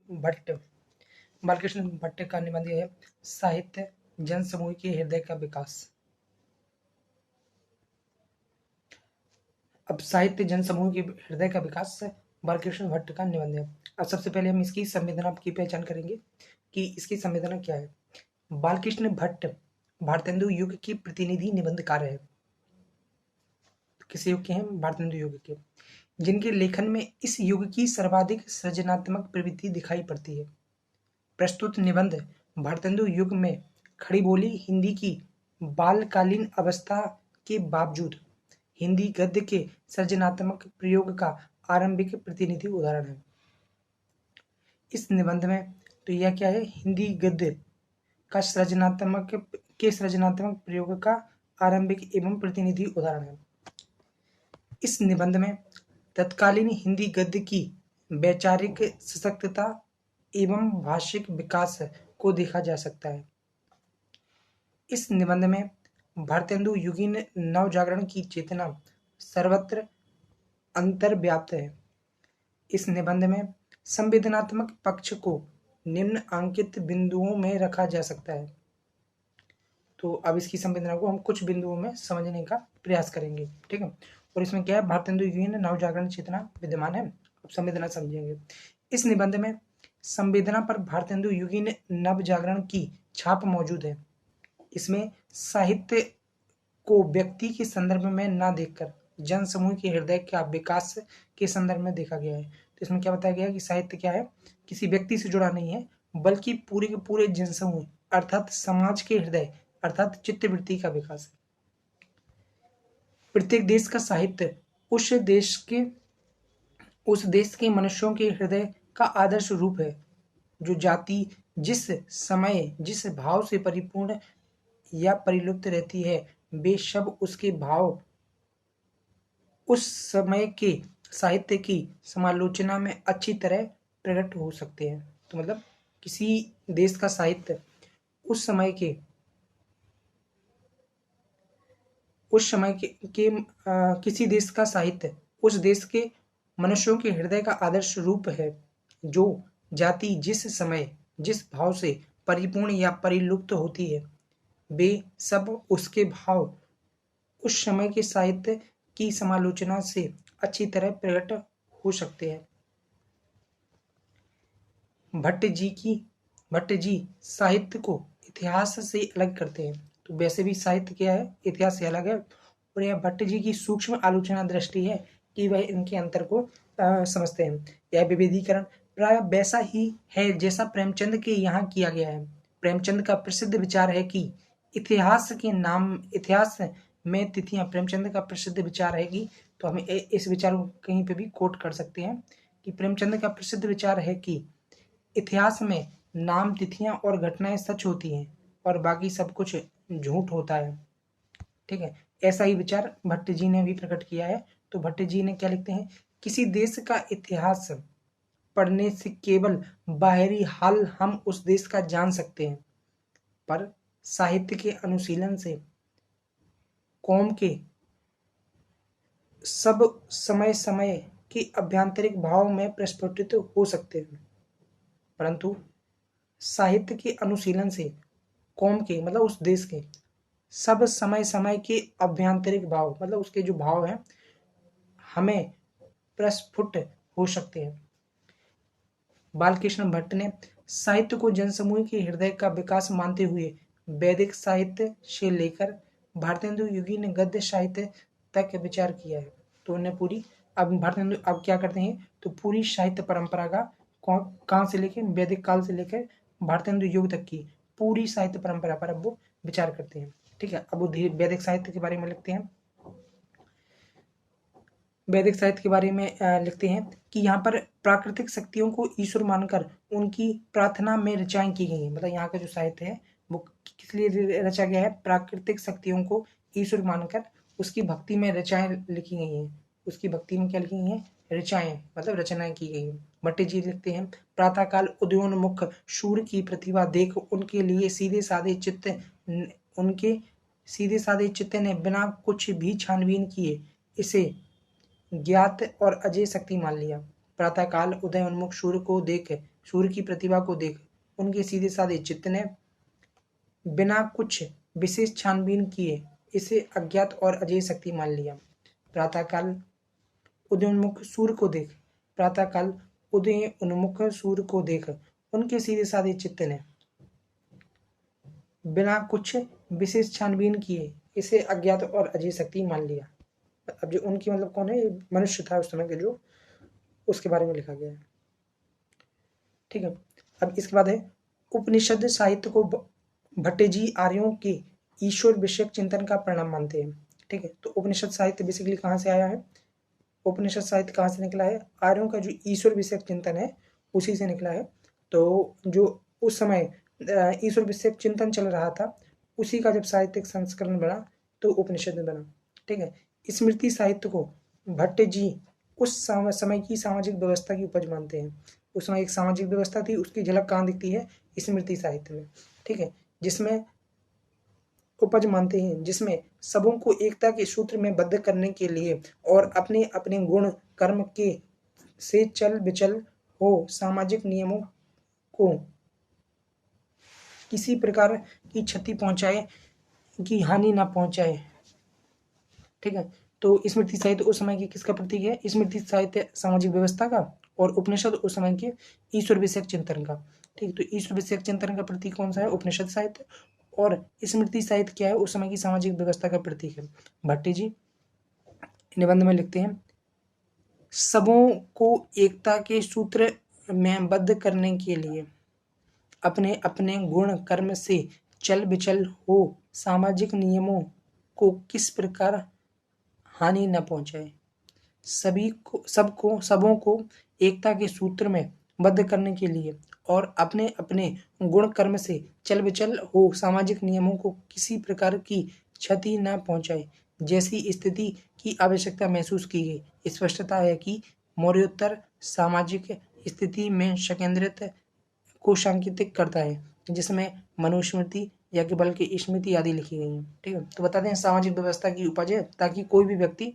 भट्ट। बालकृष्ण भट्ट का निबंध है साहित्य जनसमूह के हृदय का विकास। अब साहित्य जनसमूह के हृदय का विकास बालकृष्ण भट्ट का निबंध है। अब सबसे पहले हम इसकी संवेदना की पहचान करेंगे कि इसकी संवेदना क्या है। बालकृष्ण भट्ट भारतेंदु युग की प्रतिनिधि निबंधकार है। किस युग के हैं? भारतेंदु युग के, जिनके लेखन में इस युग की सर्वाधिक सृजनात्मक प्रवृत्ति दिखाई पड़ती है। प्रस्तुत निबंध भारतेंदु युग में खड़ी बोली हिंदी की बालकालीन अवस्था के बावजूद हिंदी गद्य के सृजनात्मक प्रयोग का आरंभिक प्रतिनिधि उदाहरण है। इस निबंध में तो यह क्या है? हिंदी गद्य का सृजनात्मक प्रयोग का आरंभिक एवं प्रतिनिधि उदाहरण है। इस निबंध में तत्कालीन हिंदी गद्य की वैचारिक सशक्तता एवं भाषिक विकास को देखा जा सकता है। इस निबंध में भारतेंदु युगीन नवजागरण की चेतना सर्वत्र अंतर्व्याप्त है। इस निबंध में संवेदनात्मक पक्ष को निम्न अंकित बिंदुओं में रखा जा सकता है। तो अब इसकी संवेदना को हम कुछ बिंदुओं में समझने का प्रयास करेंगे, ठीक है। और इसमें क्या है? भारतेंदु युगीन नवजागरण चेतना विद्यमान है। अब संवेदना समझेंगे। इस निबंध में संवेदना पर भारतेंदु युगीन नवजागरण की छाप मौजूद है। इसमें साहित्य को व्यक्ति के संदर्भ में न देखकर जनसमूह के हृदय का विकास के संदर्भ में देखा गया है। तो इसमें क्या बताया गया है कि साहित्य क्या है? किसी व्यक्ति से जुड़ा नहीं है, बल्कि पूरे के पूरे जनसमूह अर्थात समाज के हृदय अर्थात चित्तवृत्ति का विकास है। प्रत्येक देश का साहित्य उस देश के मनुष्यों के हृदय का आदर्श रूप है। जो जाति जिस समय जिस भाव से परिपूर्ण या परिलुप्त रहती है, वे सब उसके भाव उस समय के साहित्य की समालोचना में अच्छी तरह प्रकट हो सकते हैं। तो मतलब किसी देश का साहित्य उस समय के किसी देश का साहित्य उस देश के मनुष्यों के हृदय का आदर्श रूप है। जो जाति जिस समय जिस भाव से परिपूर्ण या परिलुप्त होती है, वे सब उसके भाव उस समय के साहित्य की समालोचना से अच्छी तरह प्रकट हो सकते हैं। भट्ट जी साहित्य को इतिहास से अलग करते हैं। तो वैसे भी साहित्य क्या है? इतिहास से अलग है। और यह भट्ट जी की सूक्ष्म आलोचना दृष्टि है कि वह इनके अंतर को समझते हैं। यह विभेदीकरण प्राय वैसा ही है जैसा प्रेमचंद के यहाँ किया गया है। प्रेमचंद का प्रसिद्ध विचार है कि इतिहास में तिथियां, प्रेमचंद का प्रसिद्ध विचार है कि, तो हम इस विचार को कहीं पे भी कोट कर सकते हैं कि प्रेमचंद का प्रसिद्ध विचार है कि इतिहास में नाम, तिथियां और घटनाएं सच होती हैं और बाकी सब कुछ झूठ होता है, ठीक है। ऐसा ही विचार भट्ट जी ने भी प्रकट किया है। तो भट्ट जी ने क्या लिखते हैं? किसी देश का इतिहास पढ़ने से केवल बाहरी हाल हम उस देश का जान सकते हैं, पर साहित्य के अनुशीलन से कौम के सब समय समय के आभ्यंतरिक भाव में प्रस्फुटित हो सकते हैं। परंतु साहित्य के अनुशीलन से कौम के मतलब उस देश के सब समय समय के आभ्यंतरिक भाव मतलब उसके जो भाव हैं हमें प्रस्फुट हो सकते हैं। बालकृष्ण भट्ट ने साहित्य को जनसमूह के हृदय का विकास मानते हुए वैदिक साहित्य से लेकर भारतेंदु युगीन गद्य साहित्य तक विचार किया है। तो उन्हें पूरी अब क्या करते हैं? तो पूरी साहित्य परंपरा का कहाँ से लेकर वैदिक काल से लेकर भारतेंदु युग तक की पूरी साहित्य परंपरा पर अब वो विचार करते हैं, ठीक है। अब वो वैदिक साहित्य के बारे में लिखते हैं। वैदिक साहित्य के बारे में लिखते हैं कि यहाँ पर प्राकृतिक शक्तियों को ईश्वर मानकर उनकी प्रार्थना में रचनाएं की गई हैं। मतलब यहाँ का जो साहित्य है वो किस लिए रचा गया है? प्राकृतिक शक्तियों को ईश्वर मानकर उसकी भक्ति में रचनाएं लिखी गई हैं। उसकी भक्ति में क्या लिखी गई हैं? रचनाएं, मतलब रचनाएं की गई हैं। भट्ट जी लिखते हैं, प्रातःकाल उदयोन्मुख सूर्य की प्रतिभा देख उनके सीधे साधे चित्त ने बिना कुछ भी छानबीन किए इसे ज्ञात और अजय शक्ति मान लिया। प्रातःकाल उदय उन्मुख सूर्य को देख सूर्य की प्रतिभा को देख उनके सीधे साधे चित्त ने बिना कुछ विशेष छानबीन किए इसे अज्ञात और अजय शक्ति मान लिया। प्रातःकाल उदयोन्मुख सूर्य को देख प्रातःकाल उदय उन्मुख सूर्य को देख उनके सीधे साधे चित्त ने बिना कुछ विशेष छानबीन किए इसे अज्ञात और अजय शक्ति मान लिया। अब जो उनकी मतलब कौन है, मनुष्य था उस समय के, जो उसके बारे में लिखा गया है। ठीक है, अब इसके बाद है उपनिषद साहित्य को भट्टजी आर्यों के ईश्वर विषयक चिंतन का परिणाम मानते हैं। ठीक है, तो उपनिषद साहित्य बेसिकली कहाँ से आया है, उपनिषद साहित्य कहाँ से निकला है, आर्यों का जो ईश्वर विषयक चिंतन है उसी से निकला है। तो जो उस समय ईश्वर विषयक चिंतन चल रहा था उसी का जब साहित्यिक संस्करण बना तो उपनिषद में बना। ठीक है, स्मृति साहित्य को भट्ट जी उस समय की सामाजिक व्यवस्था की उपज मानते हैं। उस समय एक सामाजिक व्यवस्था थी, उसकी झलक कहाँ दिखती है, स्मृति साहित्य में। ठीक है, जिसमें उपज मानते हैं, जिसमें सबों को एकता के सूत्र में बद्ध करने के लिए और अपने अपने गुण कर्म के से चल विचल हो सामाजिक नियमों को किसी प्रकार की क्षति पहुंचाए, की हानि ना पहुंचाए। ठीक है, तो स्मृति साहित्य उस समय की किसका प्रतीक है, स्मृति साहित्य सामाजिक व्यवस्था का, और उपनिषद उस समय के ईश्वर विषयक चिंतन का। ठीक, तो ईश्वर विषयक चिंतन का प्रतीक कौन सा है, उपनिषद साहित्य, और स्मृति साहित्य क्या है, उस समय की सामाजिक व्यवस्था का प्रतीक है। भट्टी जी निबंध में लिखते हैं, सबों को एकता के सूत्र में बद्ध करने के लिए अपने अपने गुण कर्म से चल विचल हो सामाजिक नियमों को किस प्रकार हानि न पहुंचाए, सबों को एकता के सूत्र में बद्ध करने के लिए और अपने अपने गुण कर्म से चल विचल हो सामाजिक नियमों को किसी प्रकार की क्षति न पहुंचाए जैसी स्थिति की आवश्यकता महसूस की गई। स्पष्टता है कि मौर्योत्तर सामाजिक स्थिति में संकेंद्रित को सांकेतिक करता है, जिसमें मनुस्मृति या कि बल्कि स्मृति आदि लिखी गई हैं। ठीक है, तो बताते हैं सामाजिक व्यवस्था की उपज है ताकि कोई भी व्यक्ति,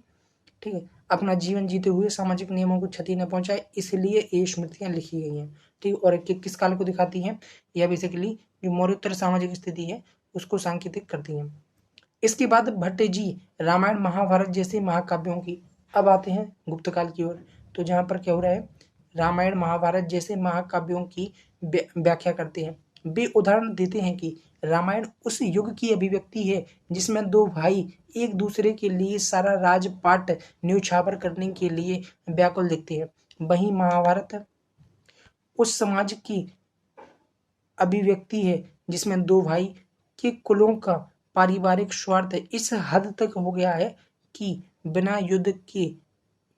ठीक है, अपना जीवन जीते हुए सामाजिक नियमों को क्षति न पहुंचाए, इसलिए ये स्मृतियां लिखी गई हैं। ठीक, और किस काल को दिखाती हैं, यह बेसिकली जो मौर्योत्तर सामाजिक स्थिति है उसको सांकेतिक करती हैं। इसके बाद भट्ट जी रामायण महाभारत जैसे महाकाव्यों की, अब आते हैं गुप्त काल की ओर। तो जहाँ पर क्या हो रहा है, रामायण महाभारत जैसे महाकाव्यों की व्याख्या करते हैं। वे उदाहरण देते हैं कि रामायण उस युग की अभिव्यक्ति है जिसमें दो भाई एक दूसरे के लिए सारा राजपाट न्यौछावर करने के लिए व्याकुल दिखते हैं। वहीं महाभारत उस समाज की अभिव्यक्ति है जिसमें दो भाई के कुलों का पारिवारिक स्वार्थ इस हद तक हो गया है कि बिना युद्ध के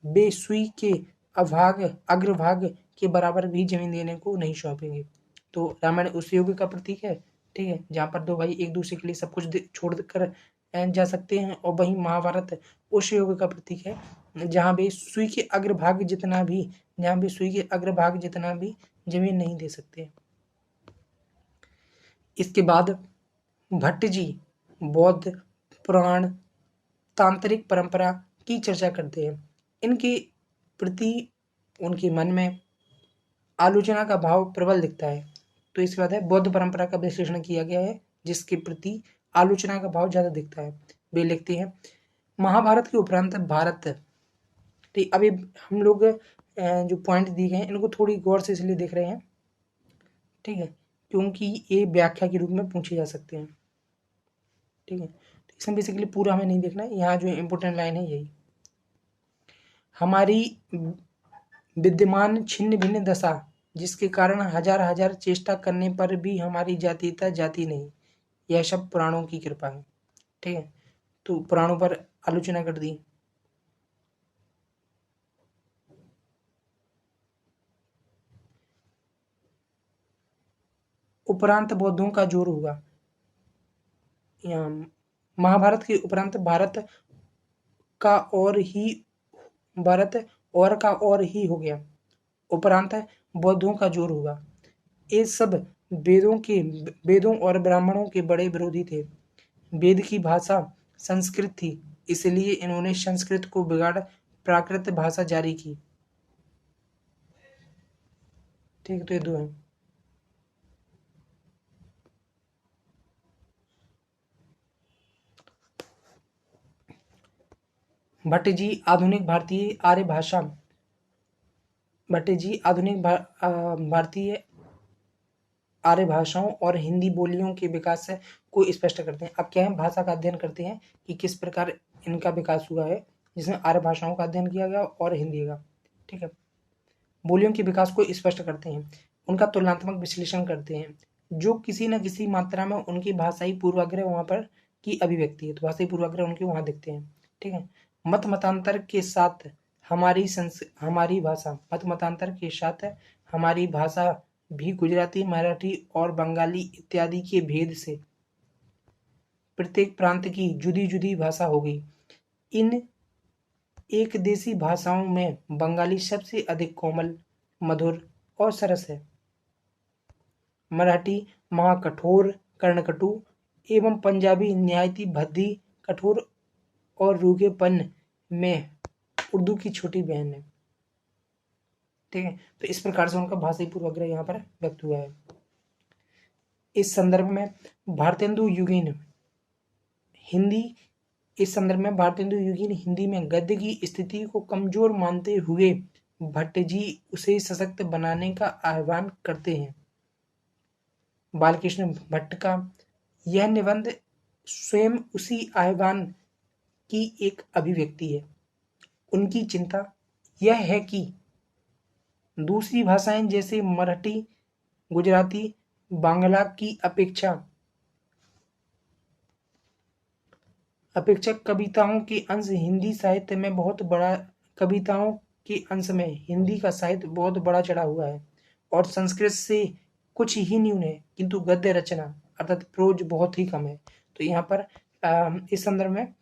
वे सुई के अग्रभाग के बराबर भी जमीन देने को नहीं सौंपेंगे। तो रामायण उस युग का प्रतीक है, ठीक है, जहाँ पर दो भाई एक दूसरे के लिए सब कुछ छोड़ कर जा सकते हैं। और वहीं महाभारत उस युग का प्रतीक है जहाँ वे सुई के अग्रभाग जितना भी जमीन नहीं दे सकते। इसके बाद भट्ट जी बौद्ध पुराण तांत्रिक परंपरा की चर्चा करते हैं। इनके प्रति उनके मन में आलोचना का भाव प्रबल दिखता है। तो इसके बाद है बौद्ध परंपरा का विश्लेषण किया गया है जिसके प्रति आलोचना का भाव ज्यादा दिखता है। वे लिखते हैं, महाभारत के उपरांत भारत, ठीक, अभी हम लोग जो पॉइंट दिए गए हैं इनको थोड़ी गौर से इसलिए देख रहे हैं, ठीक है, क्योंकि ये व्याख्या के रूप में पूछे जा सकते हैं। ठीक है, तो इसमें बेसिकली पूरा हमें नहीं देखना है, यहाँ जो इम्पोर्टेंट लाइन है यही, हमारी विद्यमान छिन्न भिन्न दशा जिसके कारण हजार हजार चेष्टा करने पर भी हमारी जातीयता जाती नहीं, यह सब पुराणों की कृपा है। ठीक है, तो पुराणों पर आलोचना कर दी। उपरांत बौद्धों का जोर होगा, महाभारत के उपरांत भारत का और ही हो गया, उपरांत बौद्धों का जोर होगा। ये सब वेदों और ब्राह्मणों के बड़े विरोधी थे। वेद की भाषा संस्कृत थी, इसलिए इन्होंने संस्कृत को बिगाड़ प्राकृत भाषा जारी की। ठीक है, तो ये दो है। भट्ट जी आधुनिक भारतीय आर्य भाषा भट्ट जी आधुनिक भारतीय आर्य भाषाओं और हिंदी बोलियों के विकास को स्पष्ट करते हैं। अब क्या है, भाषा का अध्ययन करते हैं कि किस प्रकार इनका विकास हुआ है, जिसमें आर्य भाषाओं का अध्ययन किया गया और हिंदी का। ठीक है, बोलियों के विकास को स्पष्ट करते हैं, उनका तुलनात्मक विश्लेषण करते हैं, जो किसी न किसी मात्रा में उनकी भाषाई पूर्वाग्रह वहां पर की अभिव्यक्ति है, तो भाषाई पूर्वाग्रह उनके वहां दिखते हैं। ठीक है, मत मतांतर के साथ हमारी भाषा मत मतांतर के साथ हमारी भाषा भी गुजराती, मराठी और बंगाली इत्यादि के भेद से प्रत्येक प्रांत की जुदी जुदी भाषा हो गई। इन एक देशी भाषाओं में बंगाली सबसे अधिक कोमल, मधुर और सरस है। मराठी महाकठोर, कर्णकटु एवं पंजाबी निहायती भद्दी, कठोर और रूखेपन में उर्दू की छोटी बहन है। ठीक है, तो इस प्रकार से उनका भाषाई पूर्वाग्रह यहाँ पर व्यक्त हुआ है। इस संदर्भ में भारतेंदु युगीन हिंदी इस संदर्भ में भारतेंदु युगीन हिंदी में गद्य की स्थिति को कमजोर मानते हुए भट्ट जी उसे सशक्त बनाने का आह्वान करते हैं। बालकृष्ण भट्ट का यह निबंध स्वयं उसी आह्वान की एक अभिव्यक्ति है। उनकी चिंता यह है कि दूसरी भाषाएं जैसे मराठी, गुजराती, बांग्ला की अपेक्षा कविताओं के अंश हिंदी साहित्य में बहुत बड़ा कविताओं के अंश में हिंदी का साहित्य बहुत बड़ा चढ़ा हुआ है और संस्कृत से कुछ ही न्यून है, किंतु गद्य रचना अर्थात प्रोज बहुत ही कम है। तो यहाँ पर इस संदर्भ में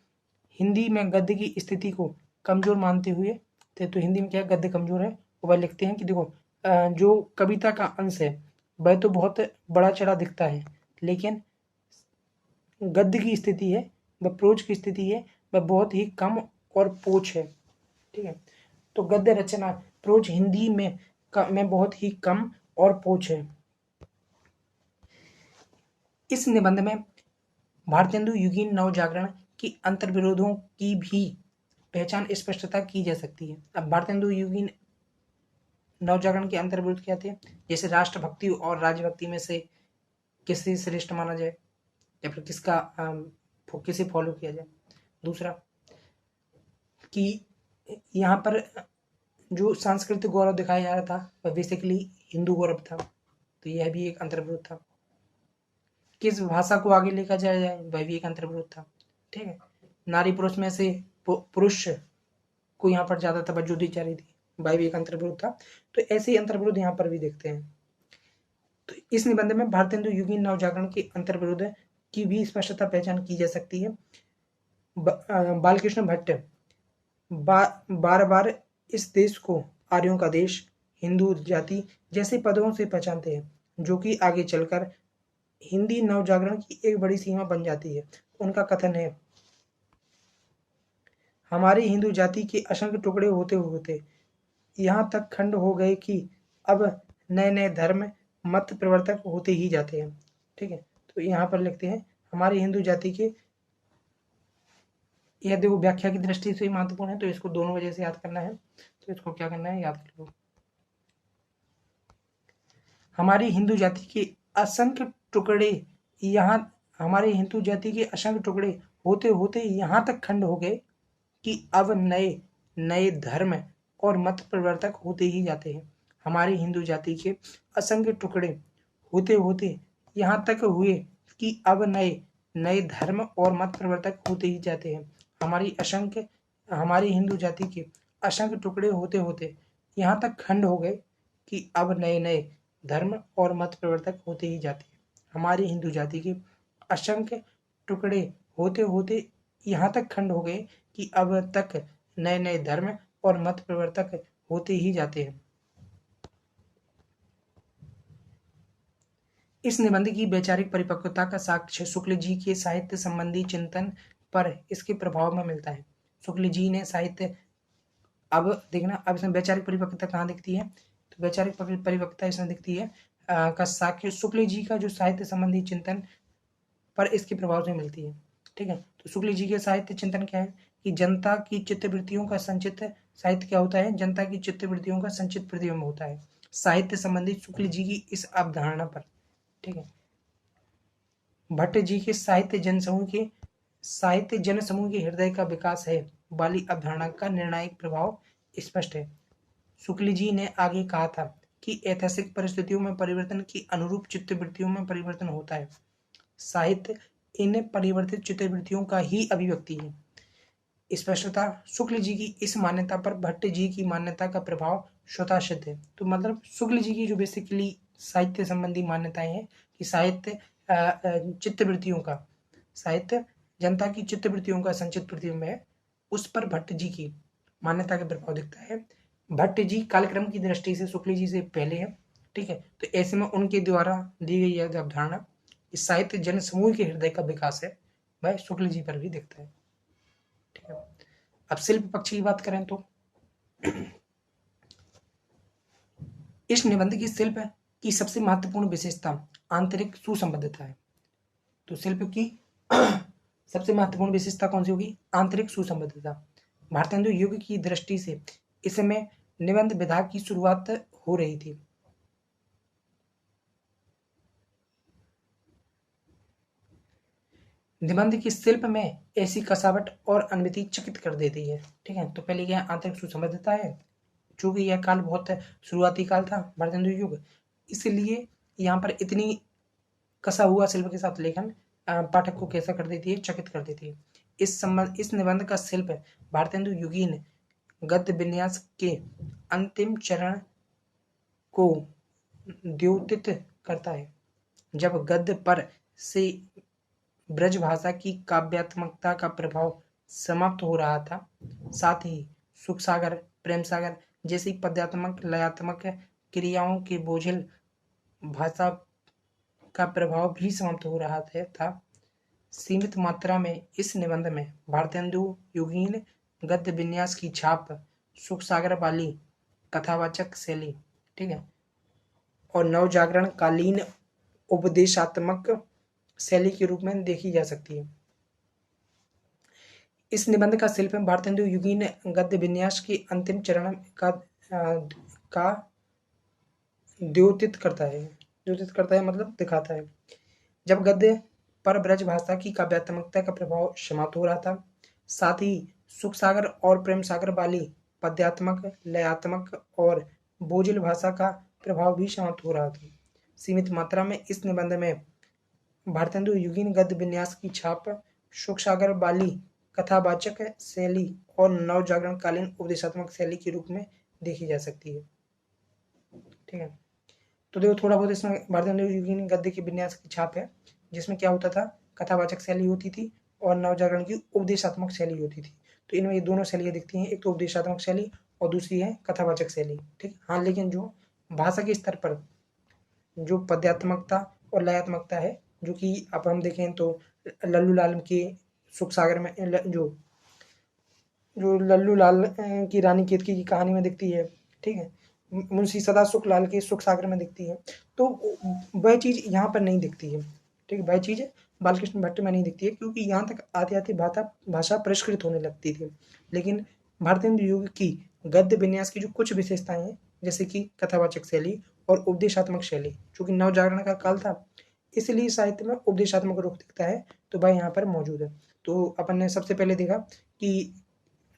हिंदी में गद्य की स्थिति को कमजोर मानते हुए तो हिंदी में क्या गद्य कमजोर है, वह लिखते हैं कि देखो जो कविता का अंश है वह तो बहुत बड़ा चढ़ा दिखता है, लेकिन गद्य की स्थिति है वह प्रोज की स्थिति है वह बहुत ही कम और पोच है। ठीक है, तो गद्य रचना प्रोज हिंदी में बहुत ही कम और पोच है। इस निबंध में भारतेंदु युगीन नवजागरण की अंतर्विरोधों की भी पहचान स्पष्टता की जा सकती है। अब भारतेंदु युगीन नवजागरण के अंतर्विरोध क्या थे, जैसे राष्ट्रभक्ति और राज्यभक्ति में से किसे श्रेष्ठ माना जाए या फिर किसे फॉलो किया जाए। दूसरा कि यहाँ पर जो सांस्कृतिक गौरव दिखाया जा रहा था वह बेसिकली हिंदू गौरव था, तो यह भी एक अंतर्विरोध था। किस भाषा को आगे लेकर जाया जाए वह भी एक अंतर्विरोध था। ठीक है, नारी पुरुष में से पुरुष को यहाँ पर ज्यादा तवज्जो दी जा रही थी, वह भी एक अंतर्विरोध था। तो ऐसे ही अंतर्विरोध यहाँ पर भी देखते हैं। तो इस निबंध में भारतेंदु युगीन नवजागरण के अंतर्विरोध की भी स्पष्टता पहचान की जा सकती है। बालकृष्ण भट्ट बार बार इस देश को आर्यों का देश, हिंदू जाति जैसे पदों से पहचानते हैं, जो कि आगे चलकर हिंदी नवजागरण की एक बड़ी सीमा बन जाती है। उनका कथन है, हमारी हिंदू जाति के असंख्य टुकड़े होते होते यहाँ तक खंड हो गए कि अब नए नए धर्म मत प्रवर्तक होते ही जाते हैं। ठीक है, तो यहाँ पर लिखते हैं हमारी हिंदू जाति के, यह देखो व्याख्या की दृष्टि से महत्वपूर्ण है, तो इसको दोनों वजह से याद करना है। तो इसको क्या करना है, याद कर लो। हमारी हिंदू जाति के असंख्य टुकड़े यहाँ हमारे हिंदू जाति के असंख्य टुकड़े होते होते यहाँ तक खंड हो गए कि अब नए नए धर्म और मत प्रवर्तक होते ही जाते हैं। हमारी हिंदू जाति के असंख्य टुकड़े होते होते यहाँ तक हुए कि अब नए नए धर्म और मत प्रवर्तक होते ही जाते हैं। हमारी हिंदू जाति के असंख्य टुकड़े होते होते यहाँ तक खंड हो गए कि अब नए नए धर्म और मत प्रवर्तक होते ही जाते हैं। हमारी हिंदू जाति के असंख्य टुकड़े होते होते यहाँ तक खंड हो गए कि अब तक नए नए धर्म और मत प्रवर्तक होते ही जाते हैं। इस निबंध की वैचारिक परिपक्वता का साक्ष्य शुक्ल जी के साहित्य संबंधी चिंतन पर इसके प्रभाव में मिलता है। शुक्ल जी ने साहित्य, अब देखना अब इसमें वैचारिक परिपक्वता कहाँ दिखती है, तो वैचारिक परिपक्वता इसमें दिखती है का साक्ष्य शुक्ल जी का जो साहित्य संबंधी चिंतन पर इसके प्रभाव से मिलती है। ठीक है, तो शुक्ल जी के साहित्य चिंतन क्या है कि जनता की चित्तवृत्तियों का संचित साहित्य क्या होता है, जनता की चित्तवृत्तियों का संचित प्रतिबिंब होता है साहित्य संबंधित शुक्ल जी की इस अवधारणा पर। ठीक है, भट्ट जी के साहित्य जनसमूह के हृदय का विकास है वाली अवधारणा का निर्णायक प्रभाव स्पष्ट है। शुक्ल जी ने आगे कहा था कि ऐतिहासिक परिस्थितियों में परिवर्तन के अनुरूप चित्तवृत्तियों में परिवर्तन होता है। साहित्य इन परिवर्तित चित्तवृत्तियों का ही अभिव्यक्ति है। स्पष्टता शुक्ल जी की इस मान्यता पर भट्ट जी की मान्यता का प्रभाव स्वतः सिद्ध है। तो मतलब शुक्ल जी की जो बेसिकली साहित्य संबंधी मान्यताएं हैं कि साहित्य चित्तवृत्तियों का साहित्य जनता की चित्तवृत्तियों का संचित प्रतिबिंब है, उस पर भट्ट जी की मान्यता का प्रभाव दिखता है। भट्ट जी कालक्रम की दृष्टि से शुक्ल जी से पहले है। ठीक है, तो ऐसे में उनके द्वारा दी गई यह अवधारणा इस साहित्य जन समूह के हृदय का विकास है वह शुक्ल जी पर भी दिखता है। ठीक है, अब शिल्प पक्ष की बात करें तो इस निबंध की शिल्प की सबसे महत्वपूर्ण विशेषता आंतरिक सुसंबद्धता है। तो शिल्प की सबसे महत्वपूर्ण विशेषता कौन सी होगी, आंतरिक सुसंबद्धता। भारतेंदु युग की दृष्टि से इस समय निबंध विधा की शुरुआत हो रही थी। निबंध की शिल्प में ऐसी कसावट और अनमिति चकित कर देती है। ठीक है, तो पहले क्या आंतरिक सुसंबद्धता है, चूंकि यह काल बहुत शुरुआती काल था भारतेंदु युग, इसलिए यहाँ पर इतनी कसा हुआ शिल्प के साथ लेखन पाठक को कैसा कर देती है, चकित कर देती है। इस निबंध का शिल्प भारतेंदु युगीन गद्य विन्यास के अंतिम चरण को द्योतित करता है। जब गद्य पर से ब्रज भाषा की काव्यात्मकता का प्रभाव समाप्त हो रहा था, साथ ही सुख सागर, प्रेम सागर जैसी पद्यात्मक लयात्मक क्रियाओं के बोझिल भाषा का प्रभाव भी समाप्त हो रहा था। सीमित मात्रा में इस निबंध में भारतेंदु युगीन गद्य विन्यास की छाप सुख सागर वाली कथावाचक शैली, ठीक है, और नवजागरण कालीन उपदेशात्मक शैली के रूप में देखी जा सकती है। इस निबंध का शिल्प भारतेंदु युगीन गद्य विन्यास के अंतिम चरण का द्योतित करता है मतलब दिखाता है। जब गद्य पर ब्रज भाषा की काव्यात्मकता का प्रभाव समाप्त हो रहा था, साथ ही सुख सागर और प्रेम सागर वाली पद्यात्मक लयात्मक और बोझिल भाषा का प्रभाव भी समाप्त हो रहा था। सीमित मात्रा में इस निबंध में भारतेंदु युगीन गद्य विन्यास की छाप सुख सागर वाली कथावाचक शैली और नवजागरण कालीन उपदेशात्मक शैली के रूप में देखी जा सकती है। ठीक है, तो देखो थोड़ा बहुत इसमें भारतेंदु युगीन गद्य के विन्यास की छाप है, जिसमें क्या होता था, कथावाचक शैली होती थी और नवजागरण की उपदेशात्मक शैली होती थी। तो इनमें ये दोनों शैलियाँ दिखती हैं, एक तो उपदेशात्मक शैली और दूसरी है कथावाचक शैली। ठीक, हाँ, लेकिन जो भाषा के स्तर पर जो पद्यात्मकता और लयात्मकता है, जो कि अब हम देखें तो लल्लू लाल के सुख सागर में जो लल्लू लाल की रानी केतकी की कहानी में दिखती है, ठीक है, मुंशी सदा सुख लाल के सुख सागर में दिखती है, तो वह चीज़ यहाँ पर नहीं दिखती है। ठीक है, वह चीज़ बालकृष्ण भट्ट में नहीं दिखती है, क्योंकि यहाँ तक आते आते भाषा परिष्कृत होने लगती थी। लेकिन भारतेंदु युग की गद्य विन्यास की जो कुछ विशेषताएं हैं, जैसे कि कथावाचक शैली और उपदेशात्मक शैली, चूंकि नवजागरण का काल था इसलिए साहित्य में उपदेशात्मक रूप दिखता है, तो वह यहाँ पर मौजूद है। तो अपन ने सबसे पहले देखा कि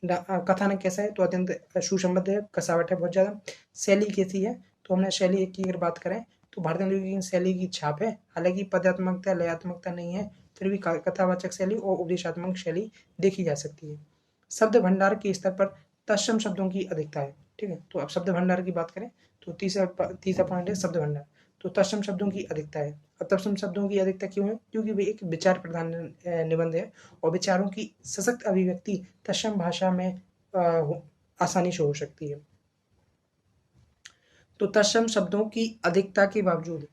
कथानक कैसा है, तो अत्यंत सुसंबद्ध है, कसावट है बहुत ज़्यादा। शैली कैसी है, तो हमने शैली एक की अगर बात करें तो भारतेंदु की शैली की छाप है, हालांकि पद्यात्मकता लयात्मकता नहीं है, फिर भी कथावाचक शैली और उपदेशात्मक शैली देखी जा सकती है। शब्द भंडार के स्तर पर तत्सम शब्दों की अधिकता है। ठीक है, तो अब शब्द भंडार की बात करें तो तीसरा पॉइंट है शब्द भंडार। तो तत्सम शब्दों की अधिकता है। अब तत्सम शब्दों की अधिकता क्यों है, क्योंकि वे एक विचार प्रधान निबंध है और विचारों की सशक्त अभिव्यक्ति तत्सम भाषा में आसानी से हो सकती है। तो तत्सम शब्दों की अधिकता के बावजूद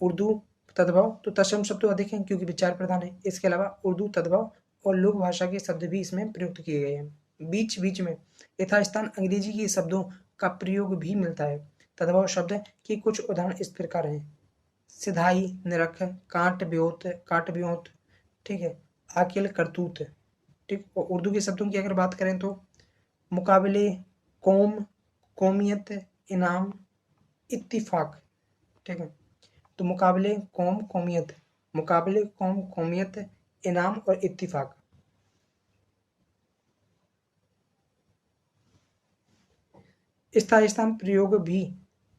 उर्दू तद्भव, तो तत्सम शब्द अधिक हैं क्योंकि विचार प्रधान है। इसके अलावा उर्दू तद्भव और लोक भाषा के शब्द भी इसमें प्रयुक्त किए गए हैं। बीच बीच में यथास्थान अंग्रेजी के शब्दों का प्रयोग भी मिलता है। तद्भव शब्द की कुछ उदाहरण इस प्रकार हैं: सिधाई, निरख, काट व्योत, ठीक है, आकिल, करतूत। ठीक, और उर्दू के शब्दों की अगर बात करें तो मुकाबले, कौम, कौमियत, इनाम, इत्तिफाक। ठीक है, तो मुकाबले, कौम, कौमियत, मुकाबले, कौम, कौमियत, इनाम और इत्तिफाक। इसका स्थान प्रयोग भी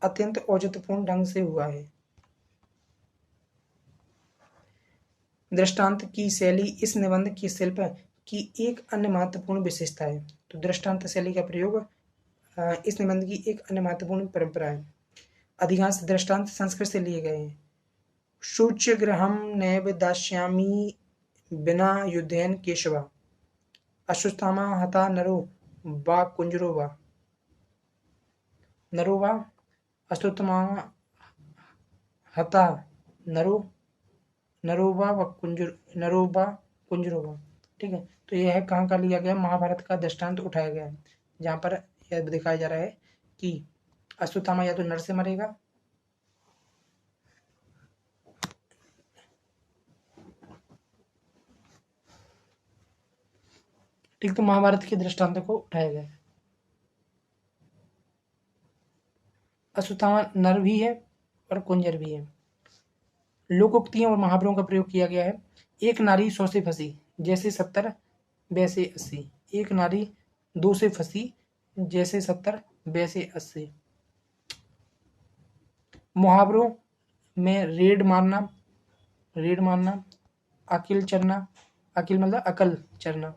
अत्यंत औचित्यपूर्ण ढंग से हुआ है। दृष्टांत की शैली इस निबंध की शिल्प की एक अन्य महत्वपूर्ण विशेषता है। तो दृष्टांत शैली का प्रयोग इस निबंध की एक अन्य महत्वपूर्ण परंपरा है। अधिकांश दृष्टांत संस्कृत से लिए गए हैं। शुच्यग्रहं नैव दास्यामि विना युद्धेन केशव, अश्वत्थामा हता नरो वा कुंजरो वा, नरो वा अश्वत्थामा हता नरो, नरोबा व कुंजरोबा। ठीक है, तो यह कहाँ का लिया गया? महाभारत का दृष्टांत उठाया गया है, जहाँ पर यह दिखाया जा रहा है कि अश्वत्थामा या तो नर से मरेगा, ठीक, तो महाभारत के दृष्टांत को उठाया गया है। अश्वत्थामा नर भी है और कुंजर भी है। लोकोक्तियों और महावरों का प्रयोग किया गया है। एक नारी 100 से फंसी, जैसे 70 वैसे 80। एक नारी 2 से फंसी, जैसे 70 वैसे 80। मुहावरों में रेड मारना, अकिल चरना, अकिल मतलब अकल चरना,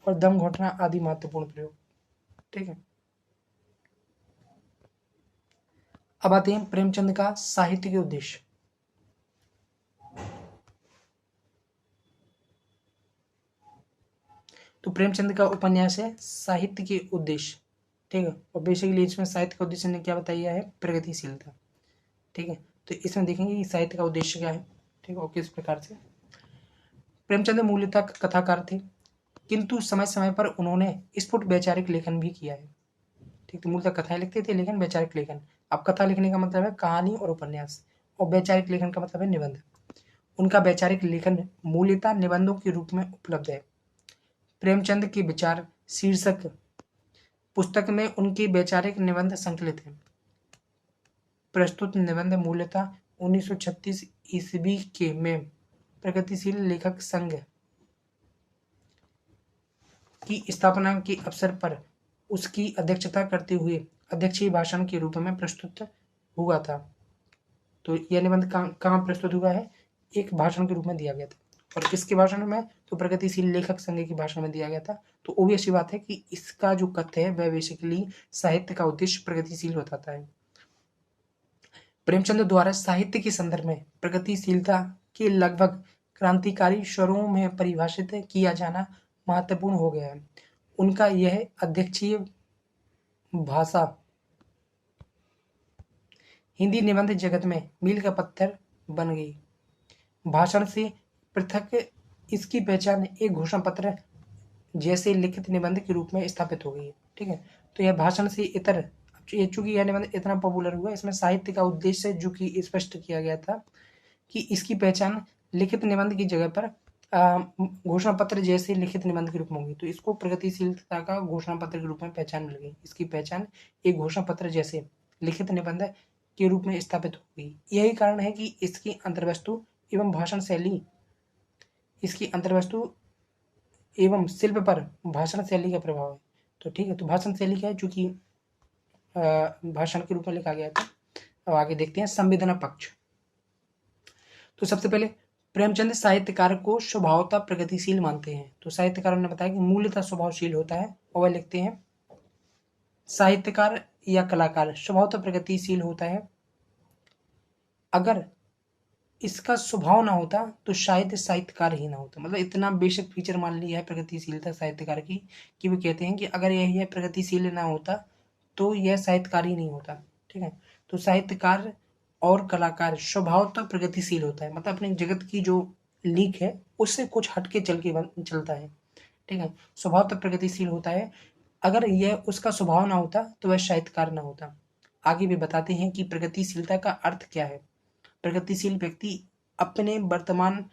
और दम घोटना आदि महत्वपूर्ण प्रयोग। ठीक है, अब आते हैं प्रेमचंद का साहित्य के उद्देश्य। तो प्रेमचंद का उपन्यास है साहित्य के उद्देश्य। ठीक है, और बेसिकली इसमें साहित्य का उद्देश्य ने क्या बताया है? प्रगतिशीलता। ठीक है, तो इसमें देखेंगे कि साहित्य का उद्देश्य क्या है। ठीक है, और किस प्रकार से। प्रेमचंद मूलतः कथाकार थे, किंतु समय समय पर उन्होंने स्फुट वैचारिक लेखन भी किया है। ठीक, तो मूलतः कथाएं लिखते थे, लेकिन वैचारिक लेखन। अब कथा लिखने का मतलब है कहानी और उपन्यास, और वैचारिक लेखन का मतलब है निबंध। उनका वैचारिक लेखन मूलतः निबंधों के रूप में उपलब्ध है। प्रेमचंद के विचार शीर्षक पुस्तक में उनके वैचारिक निबंध संकलित हैं। प्रस्तुत निबंध मूलतः 1936 ईस्वी के में प्रगतिशील लेखक संघ की स्थापना के अवसर पर उसकी अध्यक्षता करते हुए अध्यक्षीय भाषण के रूप में प्रस्तुत हुआ था। तो यह निबंध कहाँ प्रस्तुत हुआ है? एक भाषण के रूप में दिया गया था, और किसके भाषण में? तो प्रगतिशील लेखक संघ के भाषण में दिया गया था। तो ऑब्वियस सी बात है कि इसका जो कथ्य है वह बेसिकली साहित्य का उद्देश्य प्रगतिशील बताता है। प्रेमचंद द्वारा साहित्य के संदर्भ में प्रगतिशीलता के लगभग क्रांतिकारी स्वरों में परिभाषित किया जाना महत्वपूर्ण हो गया है। उनका यह अध्यक्षीय भाषा हिंदी निबंध जगत में मील का पत्थर बन गई। भाषण से पृथक इसकी पहचान एक घोषणा पत्र जैसे लिखित निबंध के रूप में स्थापित हो गई है। ठीक है, तो यह भाषण से इतर, चूंकि यह निबंध इतना पॉपुलर हुआ, इसमें साहित्य का उद्देश्य जो कि स्पष्ट किया गया था कि इसकी पहचान लिखित निबंध की जगह पर घोषणा पत्र जैसे लिखित निबंध के रूप में होगी। तो इसको प्रगतिशीलता का घोषणा पत्र के रूप में पहचान मिल गई। इसकी पहचान एक घोषणा पत्र जैसे लिखित निबंध के रूप में स्थापित हो गई। यही कारण है कि इसकी अंतर्वस्तु एवं भाषण शैली, इसकी अंतर्वस्तु एवं शिल्प पर भाषण शैली का प्रभाव है। तो ठीक है, तो भाषण शैली क्या है? जो कि भाषण के रूप में लिखा गया था। अब आगे देखते हैं संवेदना पक्ष। तो सबसे पहले प्रेमचंद साहित्यकार को स्वभावतः प्रगतिशील मानते हैं। तो साहित्यकारों ने बताया कि मूलतः स्वभावशील होता है, और वह लिखते हैं साहित्यकार या कलाकार स्वभावतः प्रगतिशील होता है। अगर इसका स्वभाव ना होता तो शायद साहित्यकार ही ना होता। मतलब इतना बेसिक फीचर मान लिया है प्रगतिशीलता साहित्यकार की कि वे कहते हैं कि अगर यह प्रगतिशील ना होता तो यह साहित्यकार ही नहीं होता। ठीक है, तो साहित्यकार और कलाकार स्वभावतः प्रगतिशील होता है, मतलब अपने जगत की जो लीक है उससे कुछ हटके चलता है। ठीक है, स्वभावतः प्रगतिशील होता है। अगर यह उसका स्वभाव ना होता तो वह साहित्यकार ना होता। आगे भी बताते हैं कि प्रगतिशीलता का अर्थ क्या है। प्रगतिशील व्यक्ति अपने वर्तमान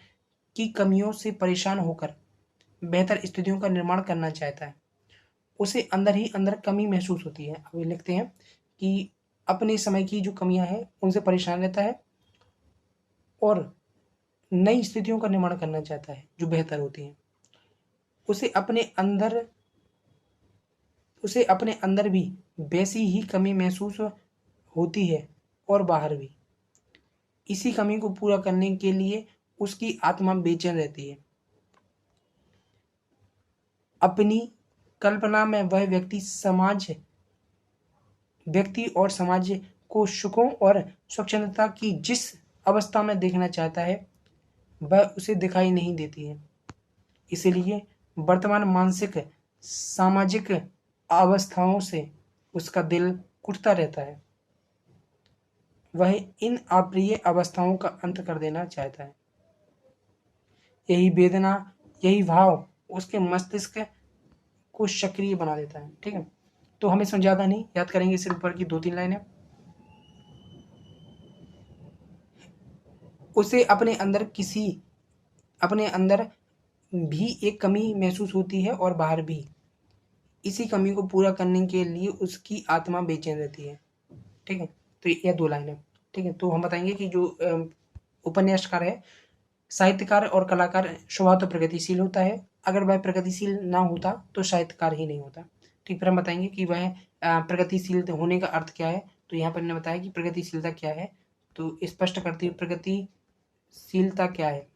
की कमियों से परेशान होकर बेहतर स्थितियों का निर्माण करना चाहता है। उसे अंदर ही अंदर कमी महसूस होती है। अभी लिखते हैं कि अपने समय की जो कमियां हैं उनसे परेशान रहता है और नई स्थितियों का निर्माण करना चाहता है जो बेहतर होती हैं। उसे अपने अंदर भी वैसी ही कमी महसूस होती है और बाहर भी। इसी कमी को पूरा करने के लिए उसकी आत्मा बेचैन रहती है। अपनी कल्पना में वह व्यक्ति और समाज को सुखों और स्वच्छंदता की जिस अवस्था में देखना चाहता है वह उसे दिखाई नहीं देती है। इसलिए वर्तमान मानसिक सामाजिक अवस्थाओं से उसका दिल कुढ़ता रहता है। वह इन अप्रिय अवस्थाओं का अंत कर देना चाहता है। यही वेदना, यही भाव उसके मस्तिष्क को सक्रिय बना देता है। ठीक है, तो हमें इसमें ज्यादा नहीं याद करेंगे, सिर्फ ऊपर की 2-3 लाइनें। उसे अपने अंदर भी एक कमी महसूस होती है और बाहर भी। इसी कमी को पूरा करने के लिए उसकी आत्मा बेचैन रहती है। ठीक है, तो यह 2 लाइनें। ठीक है, तो हम बताएंगे कि जो उपन्यासकार है, साहित्यकार और कलाकार स्वभाव तो प्रगतिशील होता है। अगर वह प्रगतिशील ना होता तो साहित्यकार ही नहीं होता। ठीक, फिर हम बताएंगे कि वह प्रगतिशील होने का अर्थ क्या है। तो यहाँ पर मैंने बताया कि प्रगतिशीलता क्या है, तो स्पष्ट करती है प्रगतिशीलता क्या है।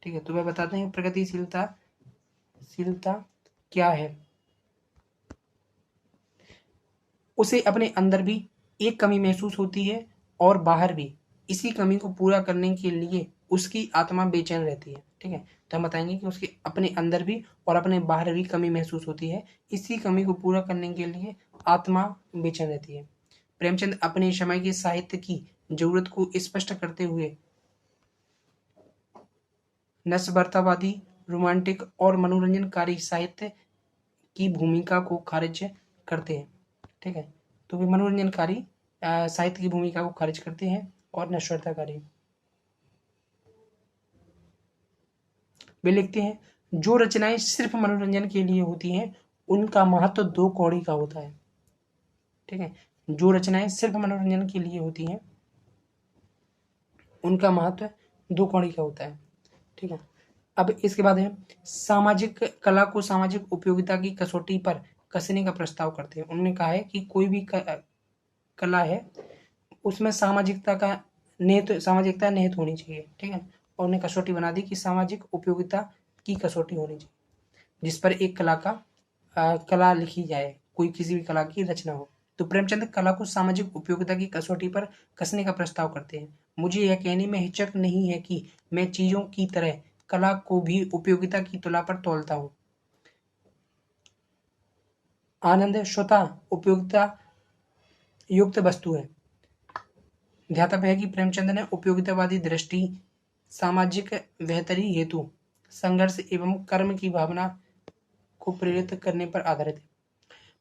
ठीक है, तो वह बताते हैं प्रगतिशीलता क्या है। उसे अपने अंदर भी एक कमी महसूस होती है और बाहर भी। इसी कमी को पूरा करने के लिए उसकी आत्मा बेचैन रहती है। ठीक है, तो हम बताएंगे कि उसके अपने अंदर भी और अपने बाहर भी कमी महसूस होती है। इसी कमी को पूरा करने के लिए आत्मा बेचैन रहती है। प्रेमचंद अपने समय के साहित्य की जरूरत को स्पष्ट करते हुए नस्यवादी, रोमांटिक और मनोरंजनकारी साहित्य की भूमिका को खारिज करते हैं। ठीक है, तो वे मनोरंजनकारी साहित्य की भूमिका को खारिज करते हैं और नश्वरताकारी। वे लिखते हैं, जो रचनाएं सिर्फ मनोरंजन के लिए होती हैं उनका महत्व 2 कौड़ी का होता है। ठीक है, जो रचनाएं सिर्फ मनोरंजन के लिए होती हैं उनका महत्व 2 कौड़ी का होता है। ठीक है, अब इसके बाद है सामाजिक कला को सामाजिक उपयोगिता की कसौटी पर कसने का प्रस्ताव करते हैं। उन्होंने कहा है कि कोई भी कला है उसमें सामाजिकता निहित होनी चाहिए। ठीक है, और उन्हें कसौटी बना दी कि सामाजिक उपयोगिता की कसौटी होनी चाहिए जिस पर एक कला लिखी जाए, कोई किसी भी कला की रचना हो। तो प्रेमचंद कला को सामाजिक उपयोगिता की कसौटी पर कसने का प्रस्ताव करते हैं। मुझे यह कहने में हिचक नहीं है कि मैं चीजों की तरह कला को भी उपयोगिता की तुला पर तोलता हूँ। आनंद स्वतः उपयोगिता युक्त वस्तु है। ध्यातव्य है कि प्रेमचंद ने उपयोगितावादी दृष्टि सामाजिक बेहतरी हेतु संघर्ष एवं कर्म की भावना को प्रेरित करने पर आधारित है।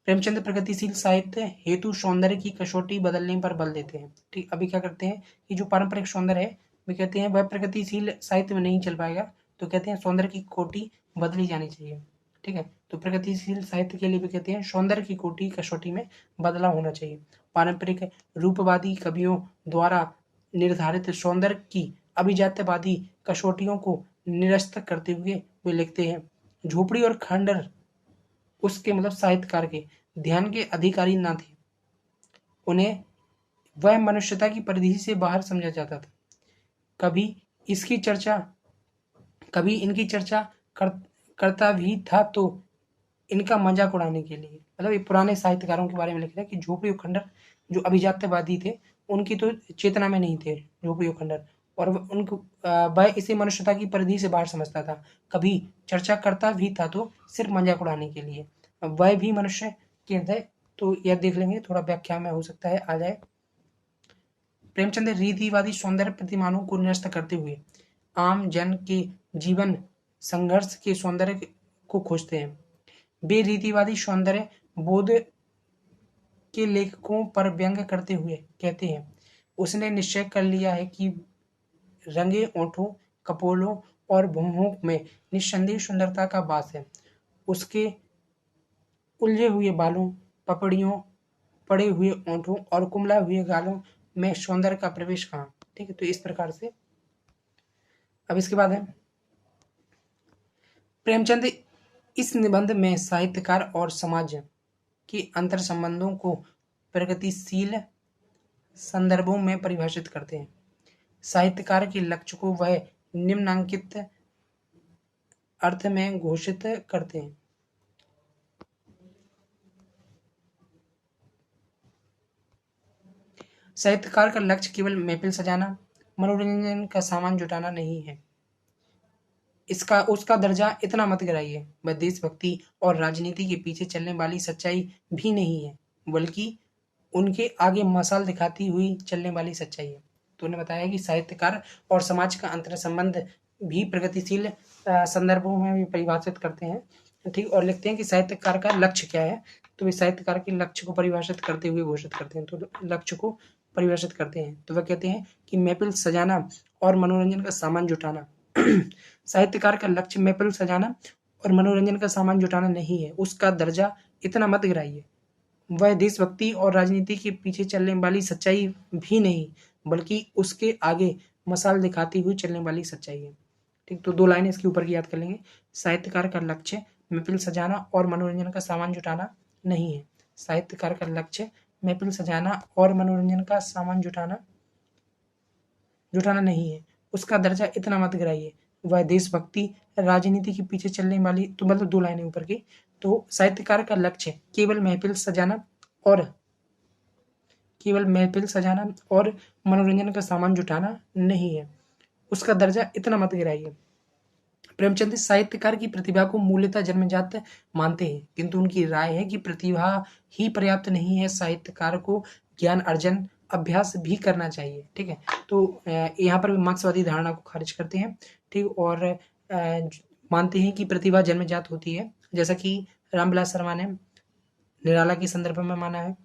प्रेमचंद प्रगतिशील साहित्य हेतु सौंदर्य की कसौटी बदलने पर बल देते हैं। ठीक, अभी क्या करते हैं कि जो पारंपरिक सौंदर्य है वे कहते हैं वह प्रगतिशील साहित्य में नहीं चल पाएगा, तो कहते हैं सौंदर्य की कोटि बदली जानी चाहिए। ठीक है, तो प्रगतिशील साहित्य के लिए भी कहते हैं सौंदर्य की कोटि कसौटी में बदलाव होना चाहिए। पारंपरिक रूपवादी कवियों द्वारा निर्धारित सौंदर्य की अभिजात्यवादी कसौटियों को निरस्त करते हुए वे लिखते हैं, झोपड़ी और खंडर उसके मतलब साहित्यकार के ध्यान के अधिकारी ना थे। उन्हें वह मनुष्यता की परिधि से बाहर समझा जाता था। कभी इसकी चर्चा कभी इनकी चर्चा करता भी था तो इनका मजाक उड़ाने के लिए। मतलब ये पुराने साहित्यकारों के बारे में लिख रहे हैं कि झोपड़ी और खंडर जो अभिजात्यवादी थे उनकी तो चेतना में नहीं थे झोपड़ी और खंडर, और उनको वह इसे मनुष्यता की परिधि से बाहर समझता था। कभी चर्चा करता भी था तो सिर्फ मजाक उड़ाने के लिए। वह भी मनुष्य के हृदय, तो यह देख लेंगे, थोड़ा व्याख्या में हो सकता है आ जाए। प्रेमचंद रीतिवादी सौंदर्य प्रतिमानों को निरस्त करते हुए आम जन के जीवन संघर्ष के सौंदर्य को खोजते हैं। वे रीतिवादी सौंदर्य बोध के लेखकों पर व्यंग करते हुए कहते हैं, उसने निश्चय कर लिया है कि रंगे ओंठों, कपोलों और भौहों में निस्संदेह सुंदरता का वास है। उसके उलझे हुए बालों, पपड़ियों, पड़े हुए ओंठों और कुमला हुए गालों में सौंदर्य का प्रवेश कहाँ। ठीक है, तो इस प्रकार से अब इसके बाद है प्रेमचंद इस निबंध में साहित्यकार और समाज के अंतर संबंधों को प्रगतिशील संदर्भों में परिभाषित करते हैं। साहित्यकार के लक्ष्य को वह निम्नांकित अर्थ में घोषित करते हैं। साहित्यकार का लक्ष्य केवल महफिल सजाना, मनोरंजन का सामान जुटाना नहीं है। उसका दर्जा इतना मत गिराइए। वह देशभक्ति और राजनीति के पीछे चलने वाली सच्चाई भी नहीं है, बल्कि उनके आगे मसाल दिखाती हुई चलने वाली सच्चाई है। तो उन्होंने बताया कि साहित्यकार और समाज का अंतर संबंध भी प्रगतिशील संदर्भों में भी परिभाषित करते हैं। ठीक, और लिखते हैं कि साहित्यकार का लक्ष्य क्या है। तो वे साहित्यकार के लक्ष्य को परिभाषित करते हुए घोषित करते हैं। तो लक्ष्य को परिभाषित करते हैं तो वह कहते हैं कि महफिल सजाना और मनोरंजन का सामान जुटाना। साहित्यकार का लक्ष्य महफिल सजाना और मनोरंजन का सामान जुटाना नहीं है। उसका दर्जा इतना मत गिराइए। वह देशभक्ति और राजनीति के पीछे चलने वाली सच्चाई भी नहीं, बल्कि उसके आगे मसाल दिखाती हुई चलने वाली सच्चाई है। ठीक, तो 2 लाइनें इसके ऊपर की याद कर लेंगे। साहित्यकार का लक्ष्य महफिल सजाना और मनोरंजन का सामान जुटाना नहीं है। साहित्यकार का लक्ष्य महफिल सजाना और मनोरंजन का सामान जुटाना नहीं है। उसका दर्जा इतना मत गिराइए। वह देशभक्ति राजनीति के पीछे चलने वाली, तो मतलब 2 लाइनें ऊपर की। तो साहित्यकार का लक्ष्य केवल महफिल सजाना और मनोरंजन का सामान जुटाना नहीं है। उसका दर्जा इतना मत गिराइए। प्रेमचंद साहित्यकार की प्रतिभा को मूल्यतः जन्मजात मानते हैं, किंतु उनकी राय है कि प्रतिभा ही पर्याप्त नहीं है। साहित्यकार को ज्ञान अर्जन अभ्यास भी करना चाहिए। ठीक है, तो यहाँ पर मार्क्सवादी धारणा को खारिज करते हैं। ठीक, और मानते हैं कि प्रतिभा जन्मजात होती है, जैसा कि रामविलास शर्मा ने निराला के संदर्भ में माना है।